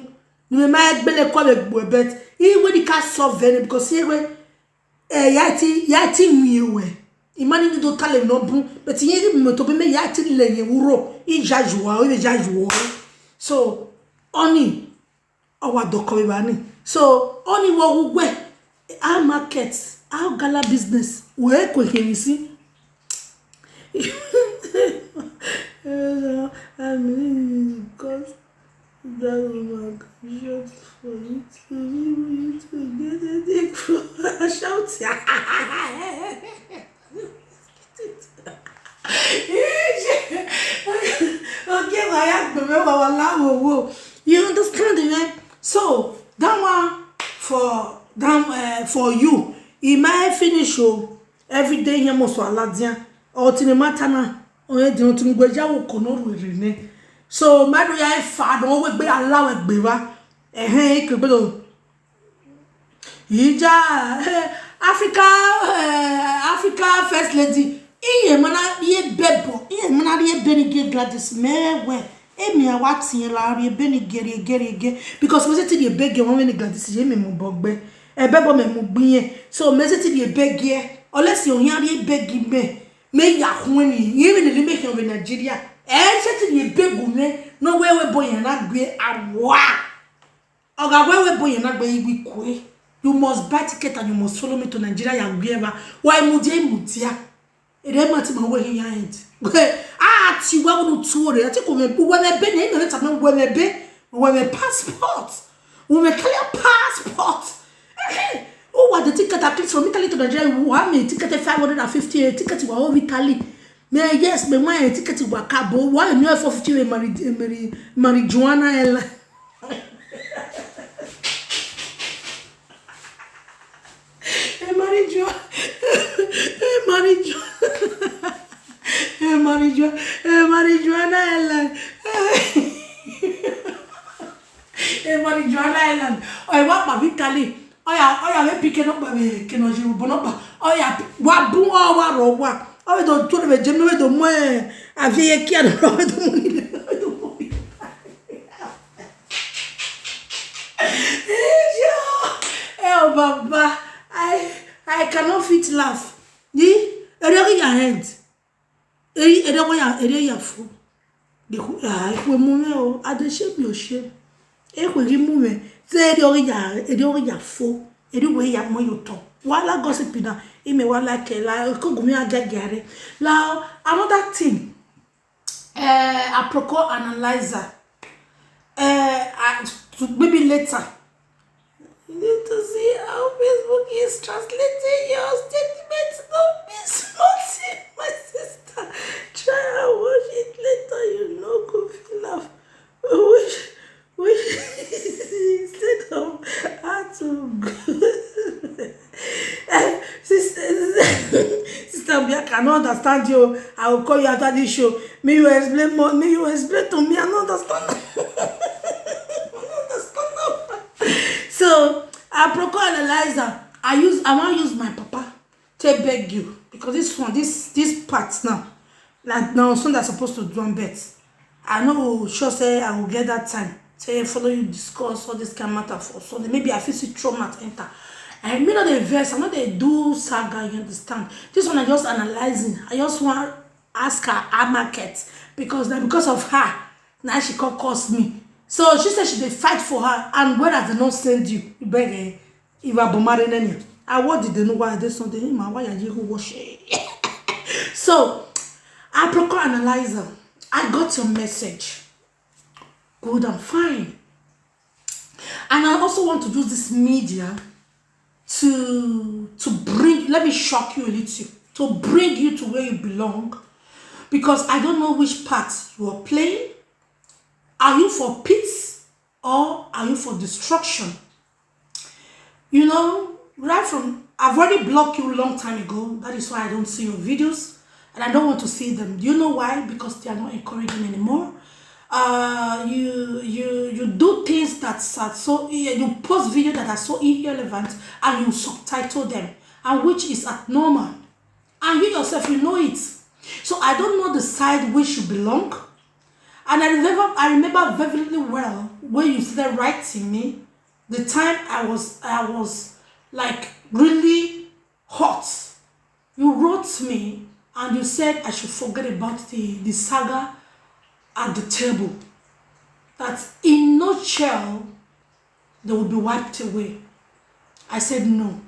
me ma gbele ko be bet he we the can solve very because he we yati nwiwe imani ni do tale no bun but he me to be me yati lenye wuro ijajuwa so oni our dokowe bani so oni wo we our market our gala business we ko kemisi I mean, because that was just for you to get a dick from a shout. Okay, I have to remember you understand, man? So that one for you, it might finish every day. You must aladian or matana. Oye di otun gbeja wo kono rene so madu ya fa do we gbe alawe gbe wa ikegbe do ija Africa first lady iye mana ye bebo iye mana ye benige Gladys mewe emi awa tin la re benige because we say ti dey beg won when Gladys ye me mo bogbe bebo me mo gbin so me say ti dey beg ye unless you yan re beg me ya huni even the make of Nigeria setting ye begune no we boy na gbe awa oga we boy na gbe igbi kwe you must buy ticket and you must follow me to Nigeria ya gbe why mudia ere ma ti ma we here end ti wa wo tu re ati ko me bu we be na me ta me we me passport we me clear passport oh, what the ticket at least from Italy to Nigeria? What me ticket 550 ticket wa over Italy? Me yes, me my ticket wa cabo. Why you 450 marijuana ela? Marijuana ela. Marijuana ela. I want my Italy. Oya we pick up be keno jiru bonoba oya wa bu wa ro wa o do to be jem no do mo avie ki ado ro do mo oh baba I cannot fit laugh ni ere your hand ere ya fu de ku we mu me o ade shape your shape ku ri mu me ede ori ya fo ede we ya mo yoto wala gossip na ime wala ke la ko gumi agagare la another thing apropos analyzer maybe later need to see how Facebook is translating your statement. Don't miss nothing, my sister. Try and watch it later. You know, go feel laugh. Which instead of how to go. Sister I cannot understand you. I will call you after this show. May you explain more. May you explain to me. I don't understand. So I procure analyzer. I want to use my papa to beg you because this part now, like now, soon they're supposed to do bet. I know sure say I will get that time. Say follow you discuss all this kind of matter for Sunday. Maybe I feel see trauma enter. I may not the verse. I know they do saga. You understand? This one I just analyzing. I just want ask her market because of her now she can cost me. So she said she did fight for her, and where has they not send you? You beg if I bomb any. I what did they know why they sent him? Why are you wash it? So I procure analyzer. I got your message. Good and fine. And I also want to use this media to bring, let me shock you a little, to bring you to where you belong. Because I don't know which part you are playing. Are you for peace or are you for destruction? You know, right from, I've already blocked you a long time ago. That is why I don't see your videos and I don't want to see them. Do you know why? Because they are not encouraging anymore. You do things that are so, you post videos that are so irrelevant and you subtitle them, and which is abnormal. And you yourself, you know it. So I don't know the side which you belong. And I remember vividly well when you started writing me, the time I was like really hot. You wrote me and you said I should forget about the saga at the table. That in no nutshell they will be wiped away. I said no.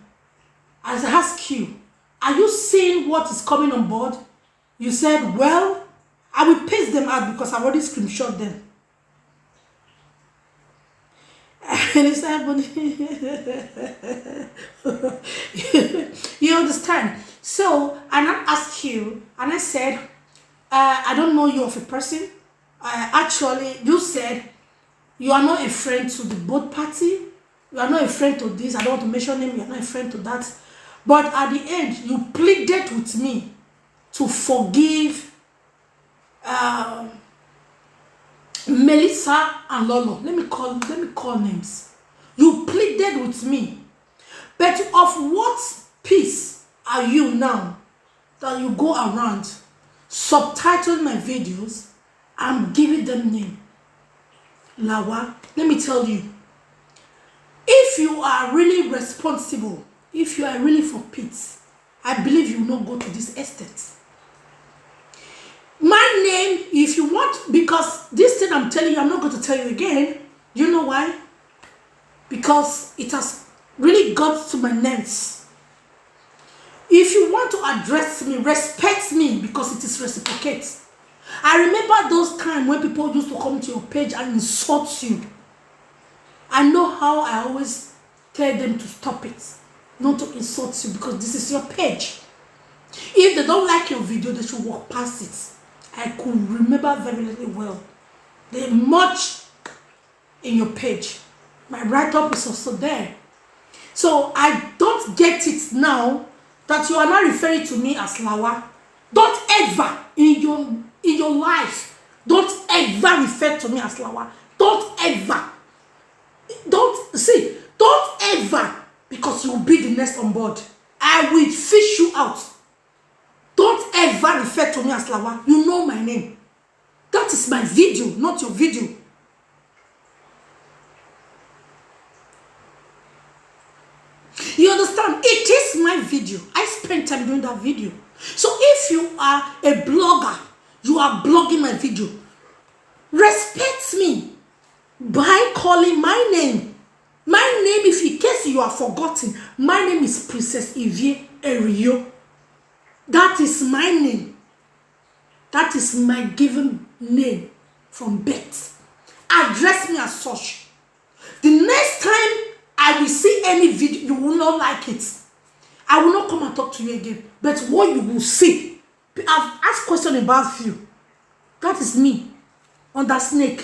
I asked you, are you seeing what is coming on board? You said, well, I will paste them out because I've already screenshot them. And it's you understand? So, and I asked you, and I said, I don't know you of a person. Actually, you said you are not a friend to the both party. You are not a friend to this. I don't want to mention him. You are not a friend to that. But at the end, you pleaded with me to forgive Melissa and Lolo. Let me call names. You pleaded with me. But of what peace are you now that you go around subtitling my videos and giving them name? Lawa, let me tell you, if you are really responsible, if you are really for peace, I believe you will not go to this extent. My name, if you want, because this thing I'm telling you, I'm not going to tell you again. You know why? Because it has really got to my nerves. If you want to address me, respect me, because it is reciprocate. I remember those times when people used to come to your page and insult you. I know how I always tell them to stop it, not to insult you, because this is your page. If they don't like your video, they should walk past it. I could remember very well. There's much in your page. My write-up is also there. So I don't get it now that you are not referring to me as Lawa. Don't ever in your life, don't ever refer to me as Lawa. Don't ever. Don't ever, because you will be the next on board. I will fish you out. Don't ever refer to me as Lawa. You know my name. That is my video, not your video. You understand? It is my video. I spent time doing that video. So if you are a blogger, you are blogging my video, respect me by calling my name. My name, if in case you are forgotten, my name is Princess Evie Erio. That is my name. That is my given name from birth. Address me as such. The next time I will see any video, you will not like it. I will not come and talk to you again. But what you will see, I've asked questions about you. That is me, under snake.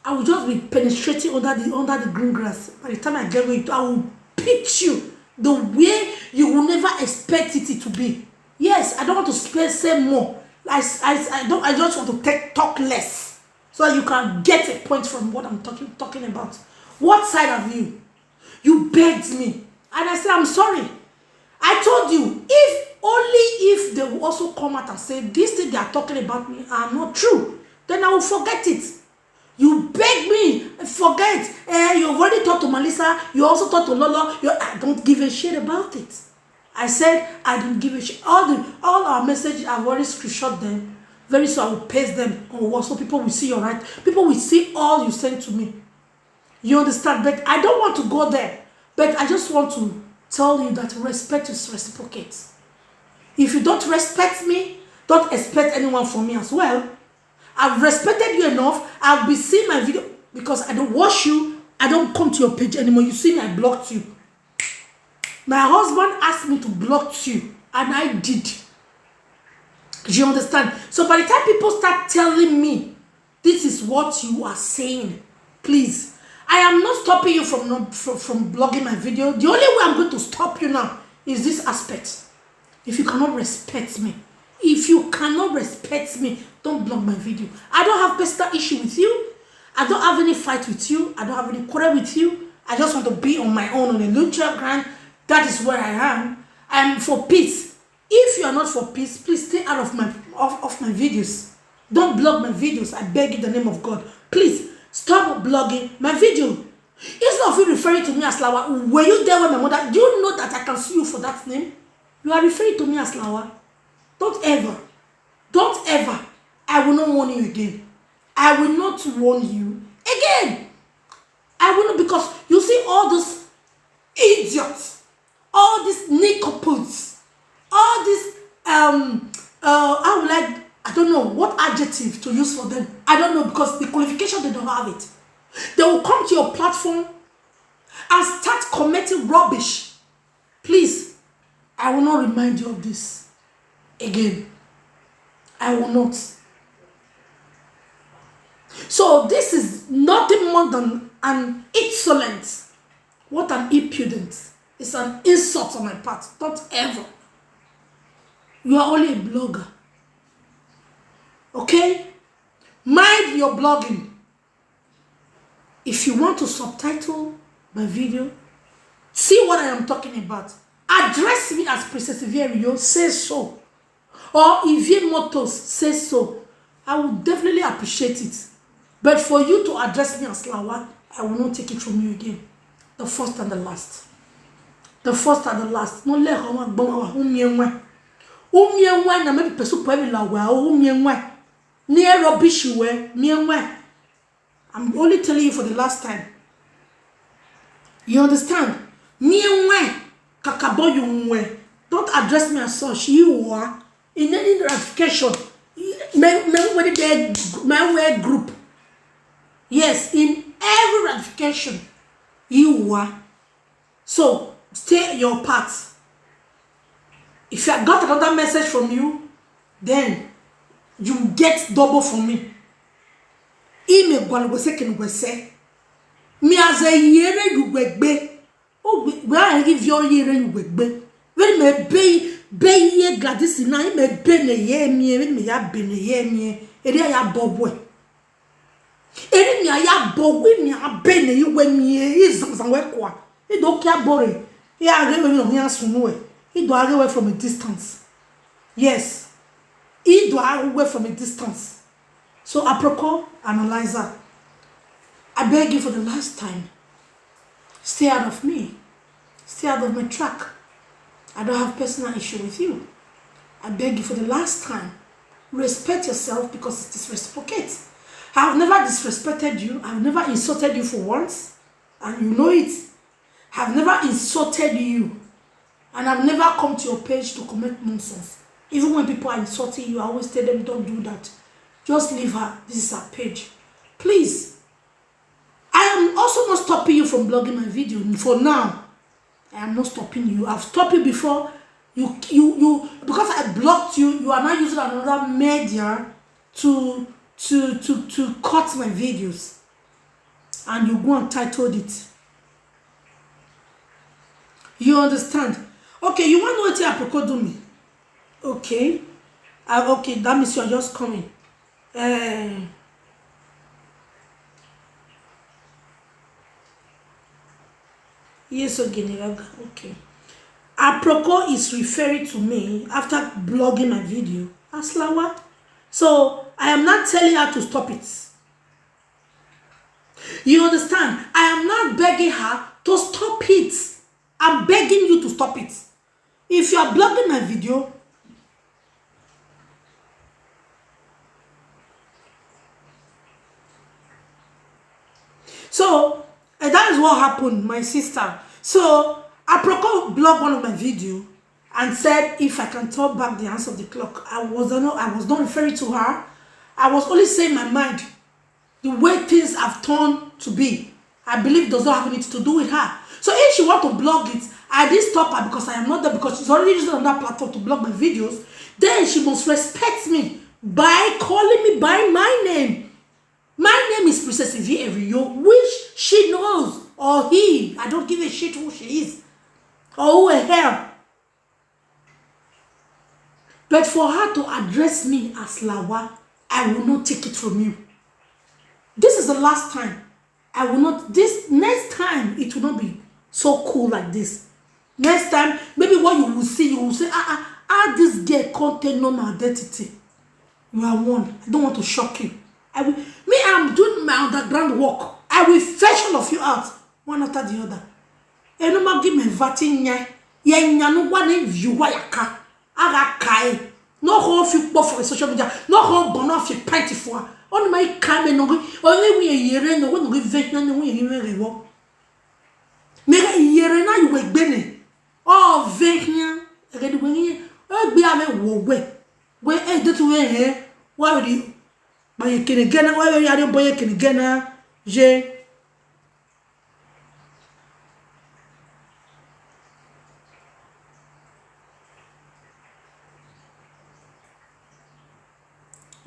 I will just be penetrating under the green grass. By the time I get ready, I will pitch you the way you will never expect it to be. Yes, I don't want to say more. I just want to talk less, so that you can get a point from what I'm talking about. What side of you? You begged me, and I said I'm sorry. I told you, if they will also come out and say this thing they are talking about me are not true, then I will forget it. You beg me, forget. You've already talked to Melissa. You also talked to Lolo. I don't give a shit about it. I said I didn't give a shit. All our messages, I've already screenshot them. Very soon I will paste them on WhatsApp, so people will see your right. People will see all you sent to me. You understand? But I don't want to go there. But I just want to tell you that respect is reciprocate. If you don't respect me, don't expect anyone from me as well. I've respected you enough. I'll be seeing my video because I don't watch you. I don't come to your page anymore. You see me, I blocked you. My husband asked me to block you, and I did. Do you understand? So by the time people start telling me this is what you are saying, please, I am not stopping you from blogging my video. The only way I'm going to stop you now is this aspect. If you cannot respect me, don't blog my video. I don't have personal issue with you. I don't have any fight with you. I don't have any quarrel with you. I just want to be on my own on a neutral ground. That is where I am. I am for peace. If you are not for peace, please stay out of my videos. Don't blog my videos. I beg you in the name of God. Please stop blogging my video. Instead of you referring to me as Lawa, were you there when my mother? Do you know that I can sue you for that name? You are referring to me as Lawa. Don't ever. I will not warn you again. I will not warn you again. I will not, because you see all those idiots, all these nicopods, all these I don't know what adjective to use for them. I don't know, because the qualification, they don't have it. They will come to your platform and start commenting rubbish. Please, I will not remind you of this again. I will not. So this is nothing more than an insolence. What an impudence. It's an insult on my part. Don't ever. You are only a blogger. Okay? Mind your blogging. If you want to subtitle my video, see what I am talking about. Address me as Princess Ivierio, say so. Or Ivie Motors, say so. I will definitely appreciate it. But for you to address me as Lawa, I will not take it from you again. The first and the last. The first and the last. No let her walk bon umyenwa. Umyenwa na maybe pesu pwe Lawa umyenwa. Near rubbish we myenwa. I'm only telling you for the last time. You understand? Myenwa kakabo yunwe. Don't address me as such. You are in any ratification. My group. Yes, in every ratification, you are. So, stay your part. If I got another message from you, then you get double from me. Ime gwalwese kenwese. Mi as a yere you wegbe. Oh, where I give your yere you wegbe. When me be ye Gladys na me be ne ye mi me ya be ne ye mi. Eri ya bobwe. Eri mi ya bobwe mi ya be ne ye we mi izanzan we kwa. E do kia bore. E arewe no ya sunu e. E do arewe from a distance. Yes. E do arewe from a distance. So apropos, analyzer. I beg you for the last time. Stay out of me. Stay out of my track. I don't have personal issue with you. I beg you for the last time. Respect yourself, because it is reciprocate. I have never disrespected you. I have never insulted you for once. And you know it. I have never insulted you. And I've never come to your page to comment nonsense. Even when people are insulting you, I always tell them, don't do that. Just leave her. This is her page. Please. I am also not stopping you from blogging my video. For now, I am not stopping you. I've stopped you before. You because I blocked you, you are now using another media to cut my videos. And you go and titled it. You understand? Okay, you want to know what Aproko do me? Okay. Okay, that means you're just coming. Yes, okay. Aproko is referring to me after blogging my video as Lawa. So I am not telling her to stop it. You understand? I am not begging her to stop it. I'm begging you to stop it. If you are blogging my video, so that is what happened, my sister. So Aproko blogged one of my video and said if I can turn back the hands of the clock. I was not referring to her. I was only saying my mind. The way things have turned to be, I believe does not have anything to do with her. So if she want to blog it, I didn't stop her because I am not there, because she's already using another platform to blog my videos. Then she must respect me by calling me by my name. My name is Princess Evie Eriyo, which she knows, or he. I don't give a shit who she is, or who a hell. But for her to address me as Lawa, I will not take it from you. This is the last time. I will not, this next time, it will not be so cool like this. Next time, maybe what you will say, this girl content no my identity. You are one. I don't want to shock you. I'm doing my underground work. I will fetch all of you out, one after the other. And no matter give me vatin ya no one view wayaka. Aga kai. No hold you for social media. No hold bon off you plenty for. On my camera no only we a year no one vetin no we rewo. Mega yere na you were bene. Oh vetin. Again when you be ame wo we e do to we why would you but you can again why you are boy can again je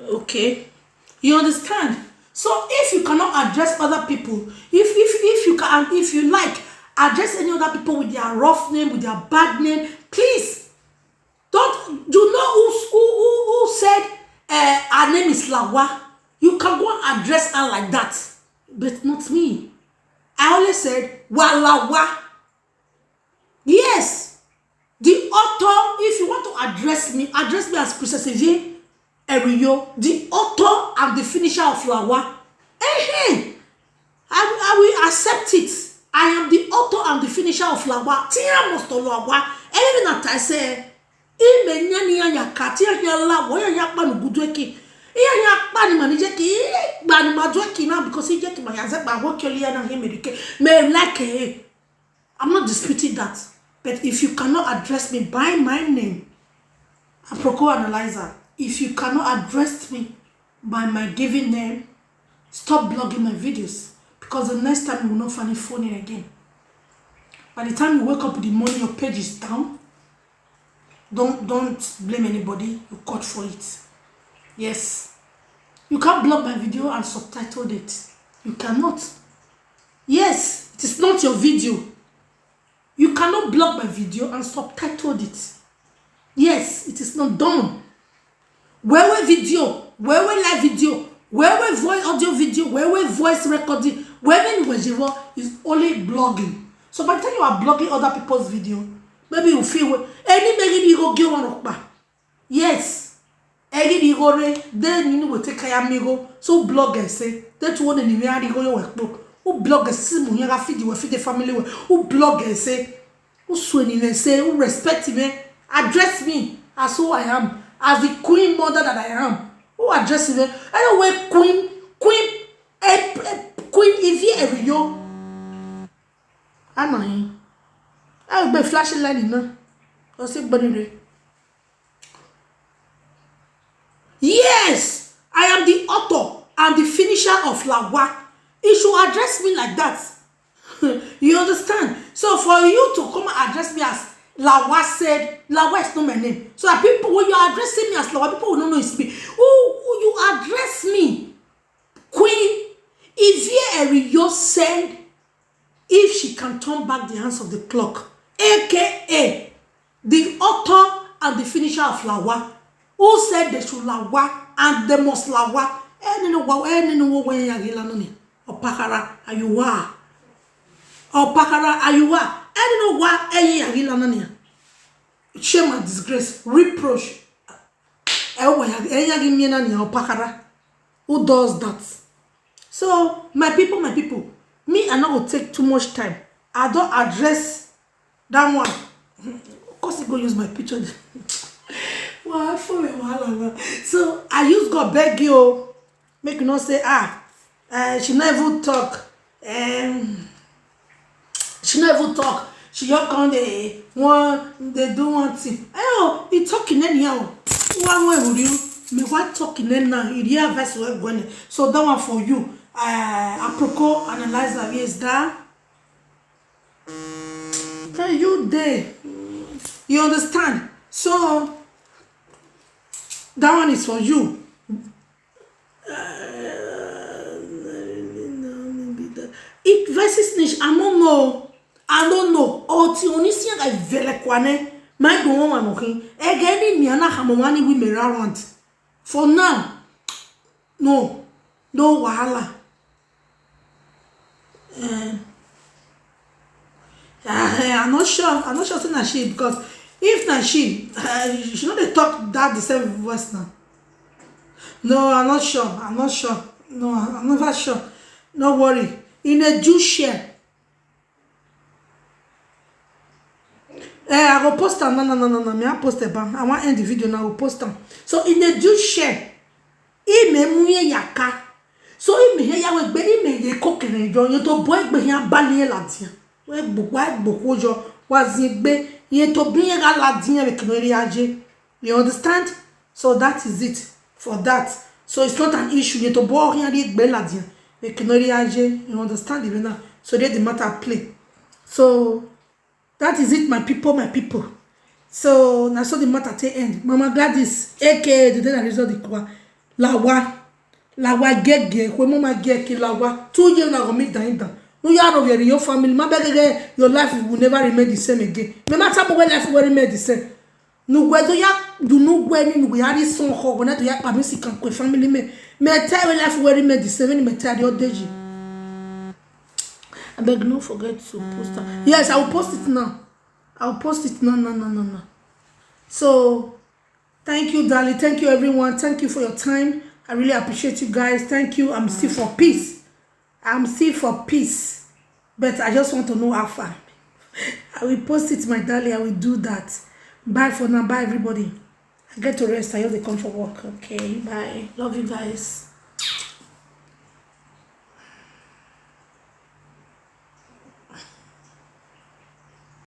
okay, you understand? So if you cannot address other people, if you can, if you like address any other people with their rough name, with their bad name, please don't. You know who said her name is Lawa? You can go and address her like that, but not me. I always said Walawa. Yes, the author. If you want to address me as Princess Evie Eriyo, the author and the finisher of Lawa. Hey, I will accept it. I am the author and the finisher of Lawa. Tia must Lawa. Anything that I say, ya katia ya Lawa ya pa no gudweki. Ya pa ni manije ki ba ni madweki na because he get my yazet ba work your na him me like I'm not disputing that. But if you cannot address me by my name, Aproko Analyzer, if you cannot address me by my given name, stop blogging my videos, because the next time you will not find it funny again. By the time you wake up in the morning, your page is down. Don't blame anybody. You cut for it. Yes, you can't blog my video and subtitle it. You cannot. Yes, it is not your video. You cannot blog my video and subtitle it. Yes, it is not done. Where video, where live video, where voice audio video, where voice recording, where is only blogging. So by the time you are blogging other people's video, maybe you feel any maybe go give one. Yes, any gore then you will take care amigo. So bloggers say that one in the area go your workbook. Who bloggers see mu yanga feed the family. Who bloggers say who swearing say who respect me, address me as who I am. As the queen mother that I am, who addresses me? Anyway, Queen Evie Eriyo. I know him. I will be flashing light now. I'll say, buddy. Yes, I am the author and the finisher of Lawa. He should address me like that. You understand? So for you to come and address me as Lawa said, Lawa is not my name. So that people, when you are addressing me as Lawa, people will not know it's me. Who you address me? Queen Ivie Eriyo said, if she can turn back the hands of the clock, aka the author and the finisher of Lawa, who said they should Lawa and they must Lawa. Opakara ayuwa. Opakara ayuwa. Shame and disgrace, reproach. Who does that? So, my people, me, I not will take too much time. I don't address that one. Of course, I go use my picture. Wow, so I use God beg you, make you not say she never talk. She never talk. She just come they do one thing. Oh, he talking anyhow. One way with you. Me what talking now? He hear verse well going. So that one for you. Apropos analyzer is that. Hey, you there? You understand? So that one is for you. It versus niche. I don't know. Oh, ti onisian ga vele kwane. My go one okay. Again, me na hamomani we me around. For now, no wahala. I'm not sure saying that she, because if na she know they talk that the same voice now. No, I'm not sure. No, I'm never sure. No worry. In a Jew share. I will post them. No. Me I post them. I want to end the video now. I will post them. So in the Jew share, me muye yaka. So me ya we gbe me ye kokere jo yo to boy gbe yan bale ladian. We gbogbo jo wazi gbe ye to bi yan ladian we kinori aje. You understand? So that is it for that. So it's not an issue. You to boy yan gbe ladian we kinori aje. You understand even now? So there the matter play. So that is it, my people. So now so the matter to end. Mama Gladys, aka the day that result the kwa Lawa gege, when mama gege Lawa 2 years now go meet down. No you out of your family. My beg your life will never remain the same again. No matter what life will remain the same. No whether ya do no when we are this son ho when to ya pamisi kan ko family me tell life will remain the same me tell your deji. I beg don't forget to post it. Yes, I will post it now. No. So, thank you, darling. Thank you, everyone. Thank you for your time. I really appreciate you guys. Thank you. I'm still for peace. But I just want to know how far. I will post it, my darling. I will do that. Bye for now. Bye, everybody. I get to rest. I have to come for work. Okay, bye. Love you guys.